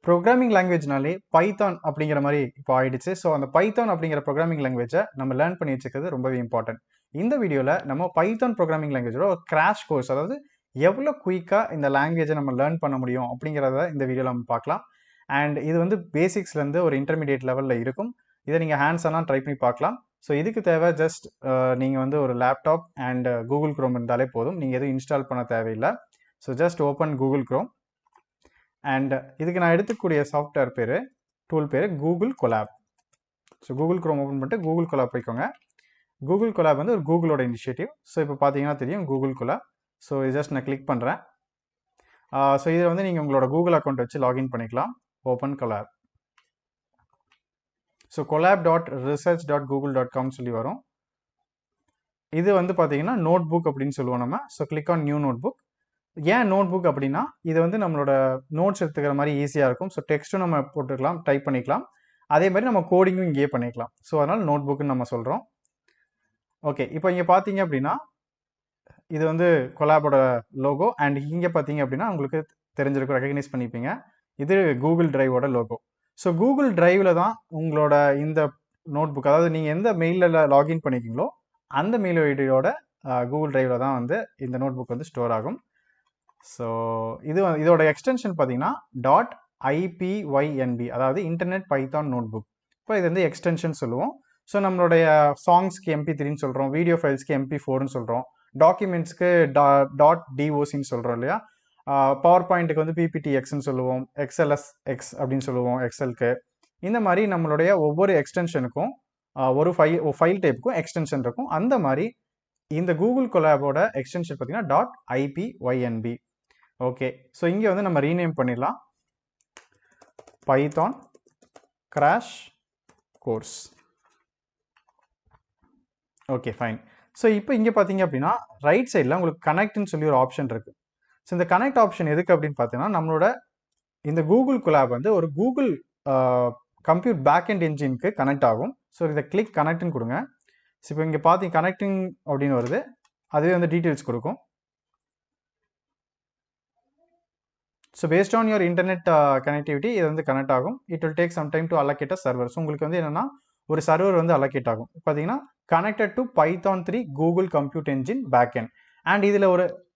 Programming லாங்குவேஜ்னாலே Python அப்படிங்கிற மாதிரி இப்போ ஆயிடுச்சு. ஸோ அந்த பைத்தான் அப்படிங்கிற ப்ரோக்ராமிங் லாங்குவேஜை நம்ம லேர்ன் பண்ணி வச்சுக்கிறது ரொம்பவே இம்பார்ட்டன்ட். இந்த வீடியோவில் நம்ம பைத்தான் ப்ரோக்ராமிங் லாங்குவேஜோட ஒரு கிராஷ் கோர்ஸ், அதாவது எவ்வளோ குயிக்காக இந்த லாங்குவேஜை நம்ம லேர்ன் பண்ண முடியும் அப்படிங்கிறத இந்த வீடியோவில் நம்ம பார்க்கலாம். அண்ட் இது வந்து பேசிக்ஸ்லேருந்து ஒரு இன்டர்மீடியட் லெவலில் இருக்கும். இதை நீங்கள் ஹேண்ட்ஸ் ஆனாக ட்ரை பண்ணி பார்க்கலாம். ஸோ இதுக்கு தேவை ஜஸ்ட் நீங்கள் வந்து ஒரு லேப்டாப் அண்ட் கூகுள் க்ரோம் இருந்தாலே போதும். நீங்கள் எதுவும் இன்ஸ்டால் பண்ண தேவையில்லை. So just open Google Chrome. And இதுக்கு நான் எடுத்துக்கூடிய சாஃப்ட்வேர் பேர், டூல் பேர் Google collab. So Google Chrome open பண்ணிட்டு கூகுள் கொலாப் போய்க்கோங்க. கூகுள் கொலாப் வந்து ஒரு கூகுளோட இனிஷியேட்டிவ். ஸோ இப்போ பார்த்தீங்கன்னா தெரியும் கூகுள் கொலாப். ஸோ இது ஜஸ்ட் நான் கிளிக் பண்ணுறேன். ஸோ இதில் வந்து நீங்கள் உங்களோட கூகுள் அக்கௌண்ட் வச்சு லாகின் பண்ணிக்கலாம். Open collab. ஸோ collab.research.google.com சொல்லி வரும். இது வந்து பார்த்தீங்கன்னா நோட் புக் அப்படின்னு சொல்லுவோம் நம்ம. So click on new notebook. ஏன் நோட் புக் அப்படின்னா இது வந்து நம்மளோட நோட்ஸ் எடுத்துக்கிற மாதிரி ஈஸியாக இருக்கும். ஸோ டெக்ஸ்ட்டும் நம்ம போட்டுக்கலாம், டைப் பண்ணிக்கலாம். அதே மாதிரி நம்ம கோடிங்கும் இங்கேயே பண்ணிக்கலாம். ஸோ அதனால் நோட் புக்குன்னு நம்ம சொல்கிறோம். ஓகே, இப்போ இங்கே பார்த்தீங்க அப்படின்னா இது வந்து கொலாபோட லோகோ. அண்ட் இங்கே பார்த்தீங்க அப்படின்னா உங்களுக்கு தெரிஞ்சிருக்கும், ரெகக்னைஸ் பண்ணிப்பீங்க. இது கூகுள் டிரைவோட லோகோ. ஸோ கூகுள் டிரைவில் தான் உங்களோட இந்த நோட் புக், அதாவது நீங்கள் எந்த மெயிலில் லாகின் பண்ணிக்கிங்களோ அந்த மெயில் ஐடியோட கூகுள் டிரைவில் தான் வந்து இந்த நோட் புக் வந்து ஸ்டோர் ஆகும். ஸோ இதோட எக்ஸ்டென்ஷன் பார்த்தீங்கன்னா .ipynb, அதாவது இன்டர்நெட் பைத்தான் நோட் புக். இப்போ இது வந்து எக்ஸ்டென்ஷன் சொல்லுவோம். ஸோ நம்மளுடைய சாங்ஸ்க்கு MP3ன்னு சொல்கிறோம், வீடியோ ஃபைல்ஸ்க்கு MP4ன்னு சொல்கிறோம், டாக்குமெண்ட்ஸ்க்கு .docன்னு சொல்கிறோம் இல்லையா. பவர் பாயிண்ட்டுக்கு வந்து PPTXன்னு சொல்லுவோம், XLSX அப்படின்னு சொல்லுவோம் எக்ஸலுக்கு. இந்த மாதிரி நம்மளுடைய ஒவ்வொரு எக்ஸ்டென்ஷனுக்கும் ஒரு ஃபைல் டைப்புக்கும் எக்ஸ்டென்ஷன் இருக்கும். அந்த மாதிரி இந்த கூகுள் கொலாபோட எக்ஸ்டென்ஷன் பார்த்தீங்கன்னா .ipynb. ஓகே, ஸோ இங்கே வந்து நம்ம ரீநேம் பண்ணிடலாம், Python crash course. Okay, fine. So இப்போ இங்கே பார்த்தீங்க அப்படின்னா ரைட் சைடில் உங்களுக்கு கனெக்ட்னு சொல்லி ஒரு ஆப்ஷன் இருக்குது. ஸோ இந்த கனெக்ட் ஆப்ஷன் எதுக்கு அப்படின்னு பார்த்தீங்கன்னா நம்மளோட இந்த கூகுள் கொலாப் வந்து ஒரு கூகுள் கம்ப்யூட் பேக்எண்ட் என்ஜினுக்கு கனெக்ட் ஆகும். ஸோ இதை கிளிக் கனெக்ட்னு கொடுங்க. ஸோ இப்போ இங்கே பார்த்தீங்க கனெக்டிங் அப்படின்னு வருது, அதுவே வந்து டீட்டெயில்ஸ் கொடுக்கும். So based on your internet connectivity இது வந்து கனெக்ட் ஆகும். It will take some time to allocate a server. So உங்களுக்கு வந்து என்னென்னா ஒரு சர்வர் வந்து அலோகேட் ஆகும். பார்த்தீங்கன்னா connected to Python 3 Google compute engine backend. And இதில்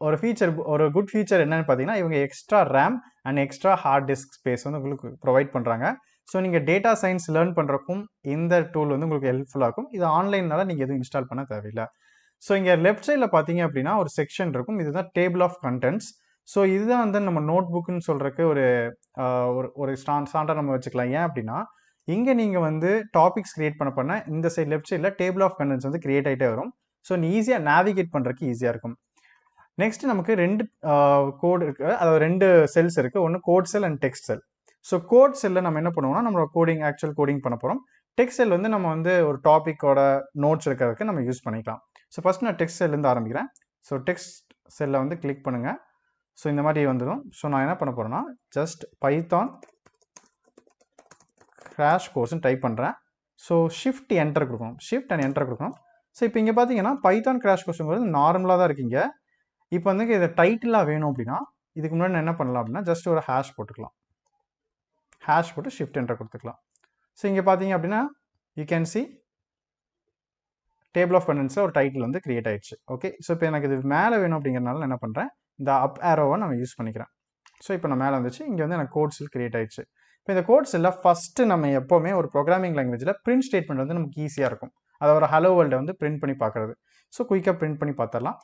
ஒரு ஃபீச்சர், ஒரு குட் ஃபீச்சர் என்னன்னு பார்த்தீங்கன்னா இவங்க extra RAM and extra hard disk space வந்து உங்களுக்கு ப்ரொவைட் பண்ணுறாங்க. ஸோ நீங்கள் டேட்டா சயின்ஸ் லேர்ன் பண்ணுறக்கும் இந்த டூல் வந்து உங்களுக்கு ஹெல்ப்ஃபுல்லாக இருக்கும். இது ஆன்லைனால நீங்கள் எதுவும் இன்ஸ்டால் பண்ண தேவையில்லை. ஸோ இங்கே லெஃப்ட் சைடில் பார்த்தீங்க அப்படின்னா ஒரு செக்ஷன் இருக்கும், இதுதான் டேபிள் ஆஃப் கண்டென்ட்ஸ். ஸோ இதுதான் வந்து நம்ம நோட் புக்குன்னு சொல்கிறதுக்கு ஒரு ஸ்டாண்டாக நம்ம வச்சுக்கலாம். ஏன் அப்படின்னா இங்கே நீங்கள் வந்து டாபிக்ஸ் கிரியேட் பண்ண இந்த சைட் லெஃப்ட் சைடில் டேபிள் ஆஃப் கண்டென்ட்ஸ் வந்து கிரியேட் ஆகிட்டே வரும். ஸோ நீ ஈஸியாக நேவிகேட் பண்ணுறதுக்கு ஈஸியாக இருக்கும். நெக்ஸ்ட் நமக்கு ரெண்டு கோட் இருக்குது, அதாவது ரெண்டு செல்ஸ் இருக்குது, ஒன்று code cell and text cell. So code செல்லில் நம்ம என்ன பண்ணுவோம்னா நம்மளோட ஆக்சுவல் கோடிங் பண்ண போகிறோம். டெக்ஸ்ட் செல் வந்து நம்ம வந்து ஒரு டாப்பிக்கோட நோட்ஸ் இருக்கிறதுக்கு நம்ம யூஸ் பண்ணிக்கலாம். ஸோ ஃபஸ்ட் நான் டெக்ஸ்ட் செல்லேருந்து ஆரம்பிக்கிறேன். ஸோ டெக்ஸ்ட் செல்லை வந்து கிளிக் பண்ணுங்கள். ஸோ இந்த மாதிரி வந்துடும். ஸோ நான் என்ன பண்ண போகிறேன்னா ஜஸ்ட் பைத்தான் கிராஷ் கோர்ஸ்ன்னு டைப் பண்ணுறேன். ஸோ ஷிஃப்ட் என்டர் கொடுக்கணும், ஷிஃப்ட் அண்ட் என்டர் கொடுக்கணும். ஸோ இப்போ இங்கே பார்த்தீங்கன்னா பைத்தான் கிராஷ் கோர்ஸுங்கிறது நார்மலாக தான் இருக்கீங்க. இப்போ வந்து இதை டைட்டிலாக வேணும் அப்படின்னா இதுக்கு முன்னாடி நான் என்ன பண்ணலாம் அப்படின்னா ஜஸ்ட் ஒரு ஹேஷ் போட்டுக்கலாம், ஹேஷ் போட்டு ஷிஃப்ட் என்டர் கொடுத்துக்கலாம். ஸோ இங்கே பார்த்தீங்க அப்படின்னா you can see table of கண்டென்ட்ஸில் ஒரு டைட்டில் வந்து கிரியேட் ஆயிடுச்சு. ஓகே, ஸோ இப்போ எனக்கு இது மேலே வேணும் அப்படிங்கிறனால நான் என்ன பண்ணுறேன், இந்த அப் ஏரோவை நம்ம யூஸ் பண்ணிக்கிறேன். ஸோ இப்போ நான் மேலே வந்துச்சு, இங்கே வந்து எனக்கு கோட் செல் கிரியேட் ஆயிடுச்சு. இப்போ இந்த கோட் செல்லில் ஃபஸ்ட்டு நம்ம எப்போவுமே ஒரு ப்ரோக்ராமிங் லாங்குவேஜில் பிரிண்ட் ஸ்டேட்மெண்ட் வந்து நமக்கு ஈஸியாக இருக்கும். அதை ஒரு ஹலோ வேர்ல்டை வந்து பிரிண்ட் பண்ணி பார்க்குறது. ஸோ குயிக்காக பிரிண்ட் பண்ணி பார்த்துடலாம்.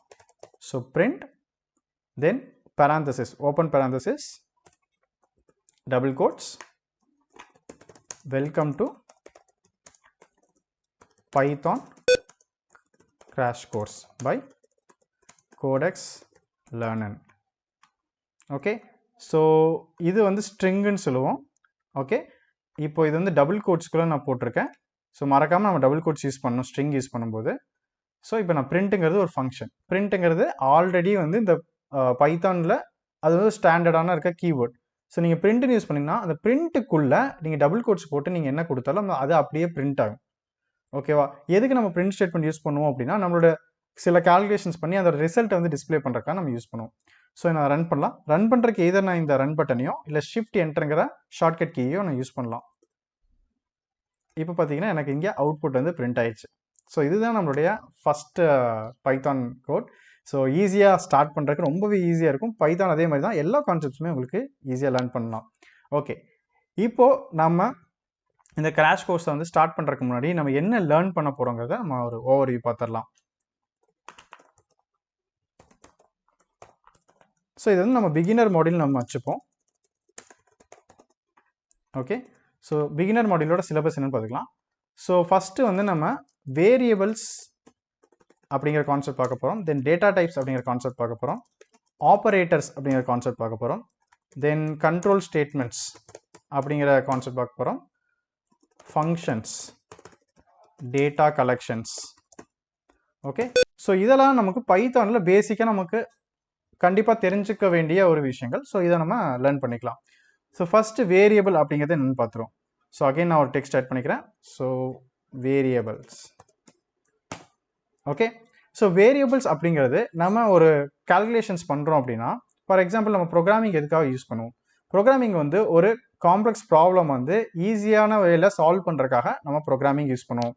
So print, then parenthesis, open parenthesis, double quotes, welcome to Python crash course by CodeXLearnN. Okay, so இது வந்து ஸ்ட்ரிங்குன்னு சொல்லுவோம். ஓகே, இப்போ இது வந்து டபுள் கோட்ஸ்குள்ளே நான் போட்டிருக்கேன். ஸோ மறக்காமல் நம்ம டபுள் கோட்ஸ் யூஸ் பண்ணணும் ஸ்ட்ரிங் யூஸ் பண்ணும்போது. ஸோ இப்போ நான் பிரிண்ட்டுங்கிறது ஒரு ஃபங்க்ஷன். பிரிண்ட்டுங்கிறது ஆல்ரெடி வந்து இந்த பைத்தானில் அது வந்து ஸ்டாண்டர்டான இருக்க கீவேர்ட். ஸோ நீங்கள் பிரிண்ட்னு யூஸ் பண்ணிங்கன்னா அந்த பிரிண்ட்டுக்குள்ளே நீங்கள் டபுள் கோட்ஸ் போட்டு நீங்கள் என்ன கொடுத்தாலும் அது அப்படியே பிரிண்ட் ஆகும். ஓகேவா? எதுக்கு நம்ம பிரிண்ட் ஸ்டேட்மெண்ட் யூஸ் பண்ணுவோம் அப்படின்னா நம்மளோட சில கால்குலேஷன்ஸ் பண்ணி அந்த ரிசல்ட்டை வந்து டிஸ்பிளே பண்ணுறதுக்காக நம்ம யூஸ் பண்ணுவோம். ஸோ நான் ரன் பண்ணலாம். ரன் பண்ணுறதுக்கு எதர் நான் இந்த ரன் பட்டனையோ இல்லை ஷிஃப்ட் என்டருங்கிற ஷார்ட்கட் கீயோ நான் யூஸ் பண்ணலாம். இப்போ பார்த்தீங்கன்னா எனக்கு இங்கே அவுட்புட் வந்து பிரிண்ட் ஆயிடுச்சு. ஸோ இதுதான் நம்மளுடைய ஃபஸ்ட்டு பைத்தான் கோட். ஸோ ஈஸியாக ஸ்டார்ட் பண்ணுறதுக்கு ரொம்பவே ஈஸியாக இருக்கும். பைத்தான் அதே மாதிரி தான் எல்லா கான்செப்ட்ஸுமே உங்களுக்கு ஈஸியாக லேர்ன் பண்ணலாம். ஓகே, இப்போது நம்ம இந்த கிராஷ் கோர்ஸை வந்து ஸ்டார்ட் பண்ணுறதுக்கு முன்னாடி நம்ம என்ன லேர்ன் பண்ண போகிறோங்கிறத நம்ம ஒரு ஓவர்வியூ பார்த்துடலாம். ஸோ இது வந்து நம்ம பிகினர் மாடியூல் நம்ம வச்சுப்போம். ஓகே, ஸோ பிகினர் மாடியூலோட சிலபஸ் என்னன்னு பார்த்துக்கலாம். ஸோ ஃபஸ்ட்டு வந்து நம்ம வேரியபிள்ஸ் அப்படிங்கிற கான்செப்ட் பார்க்க போகிறோம். தென் டேட்டா டைப்ஸ் அப்படிங்கிற கான்செப்ட் பார்க்க போகிறோம். ஆப்பரேட்டர்ஸ் அப்படிங்கிற கான்செப்ட் பார்க்க போகிறோம். தென் கண்ட்ரோல் ஸ்டேட்மெண்ட்ஸ் அப்படிங்கிற கான்செப்ட் பார்க்க போகிறோம். Functions, data collections. Okay, so இதெல்லாம் நமக்கு பைத்தானில் பேசிக்காக நமக்கு கண்டிப்பாக தெரிஞ்சுக்க வேண்டிய ஒரு விஷயங்கள். ஸோ இதை நம்ம லேர்ன் பண்ணிக்கலாம். ஸோ ஃபஸ்ட்டு வேரியபிள் அப்படிங்கிறது என்னென்னு பார்த்துருவோம். ஸோ அகைன் நான் ஒரு டெக்ஸ்ட் ஆட் பண்ணிக்கிறேன். So variables. Okay, so variables அப்படிங்கிறது நம்ம ஒரு கால்குலேஷன்ஸ் பண்ணுறோம் அப்படின்னா, ஃபார் எக்ஸாம்பிள் நம்ம ப்ரோக்ராமிங் எதுக்காக யூஸ் பண்ணுவோம்? ப்ரோக்ராமிங் வந்து ஒரு காம்ப்ளெக்ஸ் ப்ராப்ளம் வந்து ஈஸியான வேல சால்வ் பண்ணுறதுக்காக நம்ம ப்ரோக்ராமிங் யூஸ் பண்ணுவோம்.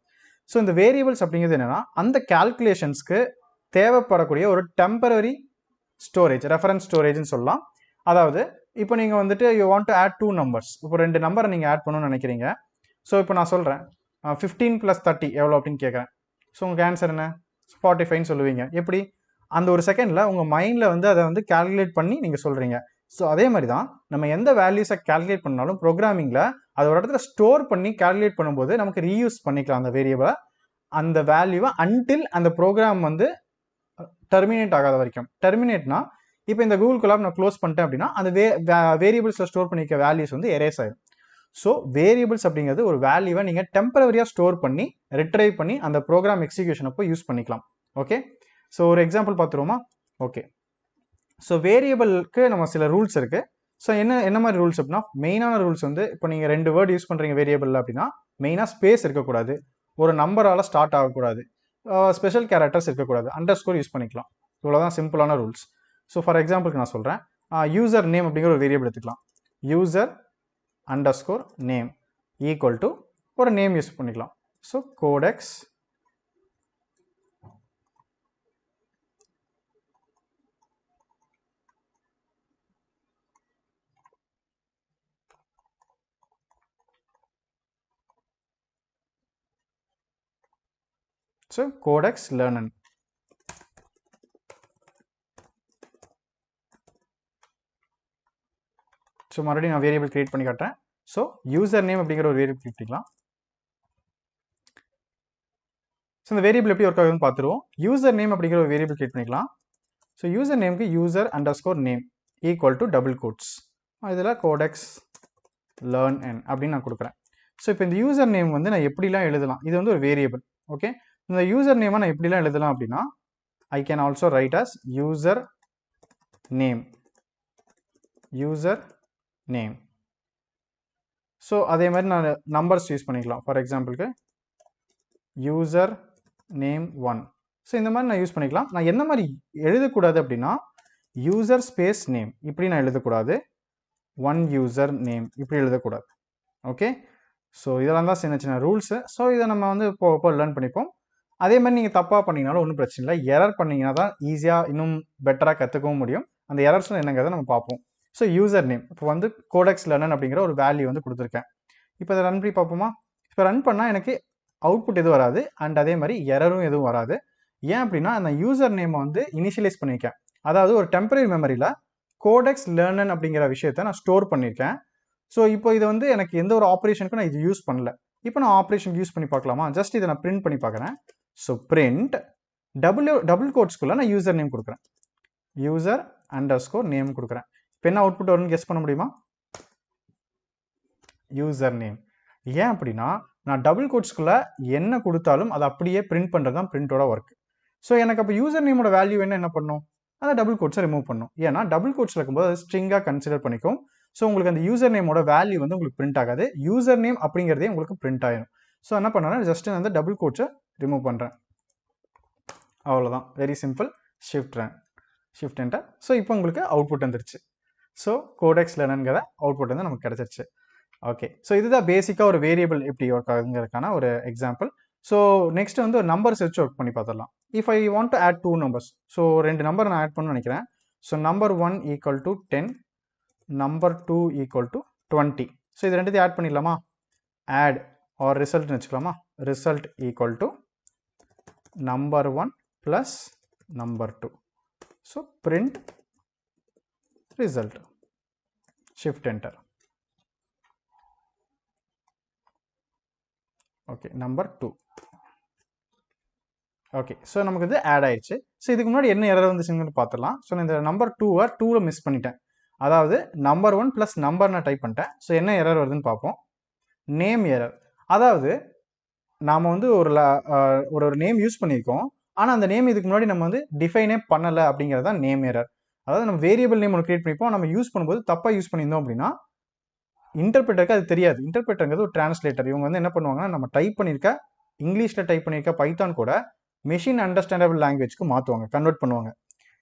ஸோ இந்த வேரியபிள்ஸ் அப்படிங்கிறது என்னென்னா, அந்த கால்குலேஷன்ஸ்க்கு தேவைப்படக்கூடிய ஒரு டெம்பரரி ஸ்டோரேஜ், ரெஃபரன்ஸ் ஸ்டோரேஜ்னு சொல்லலாம். அதாவது இப்போ நீங்கள் வந்துட்டு you want to add 2 numbers. இப்போ 2 நம்பரை நீங்கள் ஆட் பண்ணணும்னு நினைக்கிறீங்க. ஸோ இப்போ நான் சொல்கிறேன் 15 + 30 எவ்வளோ அப்படின்னு கேட்குறேன். ஸோ உங்களுக்கு ஆன்சர் என்ன? 45ன்னு சொல்லுவீங்க. எப்படி? அந்த ஒரு செகண்டில் உங்கள் மைண்டில் வந்து அதை வந்து கால்குலேட் பண்ணி நீங்கள் சொல்கிறீங்க. ஸோ அதே மாதிரி தான் நம்ம எந்த வேல்யூஸை கால்குலேட் பண்ணாலும் ப்ரோக்ராமிங்கில் அதை ஒரு இடத்துல ஸ்டோர் பண்ணி கால்குலேட் பண்ணும்போது நமக்கு ரீயூஸ் பண்ணிக்கலாம் அந்த வேரியபிளை, அந்த வேல்யூவை அன்டில் அந்த ப்ரோக்ராம் வந்து டெர்மினேட் ஆகாத வரைக்கும். டெர்மினேட்னா இப்போ இந்த கூகுள் கொலாப் நான் க்ளோஸ் பண்ணிட்டேன் அப்படின்னா அந்த வேரியபிள்ஸில் ஸ்டோர் பண்ணிக்க வேல்யூஸ் வந்து எரேஸ் ஆயிடும். ஸோ வேரியபிள்ஸ் அப்படிங்கிறது ஒரு வேல்யூவை நீங்கள் டெம்பரரியாக ஸ்டோர் பண்ணி ரிட்ரைவ் பண்ணி அந்த ப்ரோக்ராம் எக்ஸிக்யூஷன் அப்போ யூஸ் பண்ணிக்கலாம். ஓகே, ஸோ ஒரு எக்ஸாம்பிள் பார்த்துருவோமா? ஓகே, ஸோ வேரியபிளுக்கு நம்ம சில ரூல்ஸ் இருக்குது. ஸோ என்ன மாதிரி ரூல்ஸ் அப்படின்னா, மெயினான ரூல்ஸ் வந்து இப்போ நீங்கள் 2 வேர்டு யூஸ் பண்ணுறீங்க வேரியபிள் அப்படின்னா மெயினாக ஸ்பேஸ் இருக்கக்கூடாது, ஒரு நம்பரால் ஸ்டார்ட் ஆகக்கூடாது, ஸ்பெஷல் கேரக்டர்ஸ் இருக்கக்கூடாது, அண்டர்ஸ்கோர் யூஸ் பண்ணிக்கலாம். இவ்வளோதான் சிம்பிளான ரூல்ஸ். ஸோ ஃபார் எக்ஸாம்பிளுக்கு நான் சொல்கிறேன், யூசர் நேம் அப்படிங்கிற ஒரு வேரியபிள் எடுத்துக்கலாம். User underscore name equal to ஒரு நேம் யூஸ் பண்ணிக்கலாம். So CodeX CodeXLearnN. ஸோ மறுபடியும் நான் வேரியபிள் கிரியேட் பண்ணி காட்டுறேன். ஸோ யூசர் நேம் அப்படிங்கிற ஒரு வேரியபிள் கிரியேட். ஸோ இந்த வேரியபிள் எப்படி ஒர்க் ஆகுதுன்னு பார்த்துருவோம். யூசர் நேம் அப்படிங்கிற ஒரு வேரியபிள் கிரியேட் பண்ணிக்கலாம். ஸோ யூசர் நேமுக்கு user underscore name equal to double quotes, இதில் CodeXLearnN அப்படின்னு நான் கொடுக்குறேன். ஸோ இப்போ இந்த யூசர் நேம் வந்து நான் எப்படிலாம் எழுதலாம்? இது வந்து ஒரு வேரியபிள். ஓகே, இந்த யூசர் நேமை நான் எப்படிலாம் எழுதலாம் அப்படின்னா, I can also write as user name. So அதே மாதிரி நான் நம்பர்ஸ் யூஸ் பண்ணிக்கலாம். ஃபார் எக்ஸாம்பிளுக்கு யூசர் நேம் 1. ஸோ இந்த மாதிரி நான் யூஸ் பண்ணிக்கலாம். நான் என்ன மாதிரி எழுதக்கூடாது அப்படின்னா, யூசர் ஸ்பேஸ் நேம் இப்படி நான் எழுதக்கூடாது, 1 யூசர் நேம் இப்படி எழுதக்கூடாது. ஓகே, ஸோ இதெல்லாம் தான் சின்ன சின்ன ரூல்ஸு. ஸோ இதை நம்ம வந்து இப்போ லேர்ன் பண்ணிப்போம். அதே மாதிரி நீங்கள் தப்பாக பண்ணிங்கனாலும் ஒன்றும் பிரச்சனை இல்லை. எரர் பண்ணிங்கன்னா தான் ஈஸியாக இன்னும் பெட்டராக கற்றுக்கவும் முடியும். அந்த எரர்ஸ்லாம் என்னங்கிறத நம்ம பார்ப்போம். ஸோ யூசர் நேம் இப்போ வந்து CodeXLearnN அப்படிங்கிற ஒரு வேல்யூ வந்து கொடுத்துருக்கேன். இப்போ இதை ரன் பண்ணி பார்ப்போமா? இப்போ ரன் பண்ணால் எனக்கு அவுட்புட் எதுவும் வராது, அண்ட் அதே மாதிரி எரரும் எதுவும் வராது. ஏன் அப்படின்னா அந்த யூசர் நேமை வந்து இனிஷியலைஸ் பண்ணியிருக்கேன். அதாவது ஒரு டெம்பரரி மெமரியில் CodeXLearnN அப்படிங்கிற விஷயத்த நான் ஸ்டோர் பண்ணியிருக்கேன். ஸோ இப்போ இது வந்து எனக்கு எந்த ஒரு ஆப்ரேஷனுக்கும் நான் இது யூஸ் பண்ணல. இப்போ நான் ஆப்ரேஷன் யூஸ் பண்ணி பார்க்கலாமா? ஜஸ்ட் இதை நான் பிரிண்ட் பண்ணி பார்க்குறேன். ஸோ பிரிண்ட் டபுள் கோட்ஸ்குள்ளே நான் யூசர் நேம் கொடுக்குறேன், யூசர் அண்டர்ஸ்கோர் நேம் கொடுக்குறேன். இப்போ என்ன அவுட்புட் வரும்னு கெஸ் பண்ண முடியுமா? User name. ஏன் அப்படின்னா நான் டபுள் கோட்ஸ்குள்ளே என்ன கொடுத்தாலும் அதை அப்படியே பிரிண்ட் பண்ணுறது தான் பிரிண்டோட ஒர்க். ஸோ எனக்கு அப்போ யூசர் நேமோட வேல்யூ என்ன பண்ணும்? அதை டபுள் கோட்ஸை ரிமூவ் பண்ணும். ஏன்னா டபுள் கோட்ஸில் இருக்கும்போது அது ஸ்ட்ரிங்காக கன்சிடர் பண்ணிக்கும். ஸோ உங்களுக்கு அந்த யூசர் நேமோட வேல்யூ வந்து உங்களுக்கு பிரிண்ட் ஆகாது, யூசர் நேம் அப்படிங்கிறதே உங்களுக்கு பிரிண்ட் ஆயிடும். ஸோ என்ன பண்ணுறேன், ஜஸ்ட் அந்த டபுள் கோட்ஸை ரிமூவ் பண்ணுறேன். அவ்வளோதான், very simple. Shift run. Shift enter. So இப்போ உங்களுக்கு அவுட்புட் வந்துருச்சு. ஸோ CodeXLearnNங்கிற அவுட்புட் வந்து நமக்கு கிடைச்சிருச்சு. ஓகே, ஸோ இதுதான் பேசிக்காக ஒரு வேரியபிள் எப்படி ஒர்க் ஆகுங்கிறதுக்கான ஒரு எக்ஸாம்பிள். ஸோ நெக்ஸ்ட் வந்து ஒரு நம்பர்ஸ் வச்சு ஒர்க் பண்ணி பார்த்துடலாம். If I want to add 2 numbers, so 2 number நான் ஆட் பண்ணணும்னு நினைக்கிறேன். So number 1 equal to 10, number 2 equal to 20. So இது ரெண்டுத்தையும் ஆட் பண்ணிடலாமா? ஆட் ஆர் ரிசல்ட்னு வச்சுக்கலாமா? Result equal to number 1 plus number 2. So print result. Shift enter. Okay, number 2. Okay, so நமக்கு இது ஆட் ஆயிடுச்சு. ஸோ இதுக்கு முன்னாடி என்ன எரர் வந்துச்சுன்னு பார்த்துடலாம். ஸோ இந்த நம்பர் 2-ஐ 2ல மிஸ் பண்ணிட்டேன். அதாவது நம்பர் 1 ப்ளஸ் நம்பர் நான் டைப் பண்ணிட்டேன். ஸோ என்ன எரர் வருதுன்னு பார்ப்போம். Name error. அதாவது நாம் வந்து ஒரு நேம் யூஸ் பண்ணியிருக்கோம். ஆனால் அந்த நேம் இதுக்கு முன்னாடி நம்ம வந்து டிஃபைனே பண்ணலை அப்படிங்கிறது தான் நேம் எரர். அதாவது நம்ம வேரியபிள் நேம் ஒன்று கிரியேட் பண்ணிப்போம். நம்ம யூஸ் பண்ணும்போது தப்பாக யூஸ் பண்ணியிருந்தோம் அப்படின்னா இன்டர்பிரேட்டருக்கு அது தெரியாது. இன்டர்பிரேட்டருங்கிறது ஒரு டிரான்ஸ்லேட்டர். இவங்க வந்து என்ன பண்ணுவாங்கன்னா, நம்ம டைப் பண்ணியிருக்க இங்கிலீஷில் டைப் பண்ணியிருக்க பைத்தான் கூட மெஷின் அண்டர்ஸ்டாண்டபிள் லாங்குவேஜ்க்கு மாற்றுவாங்க, கன்வெர்ட் பண்ணுவாங்க.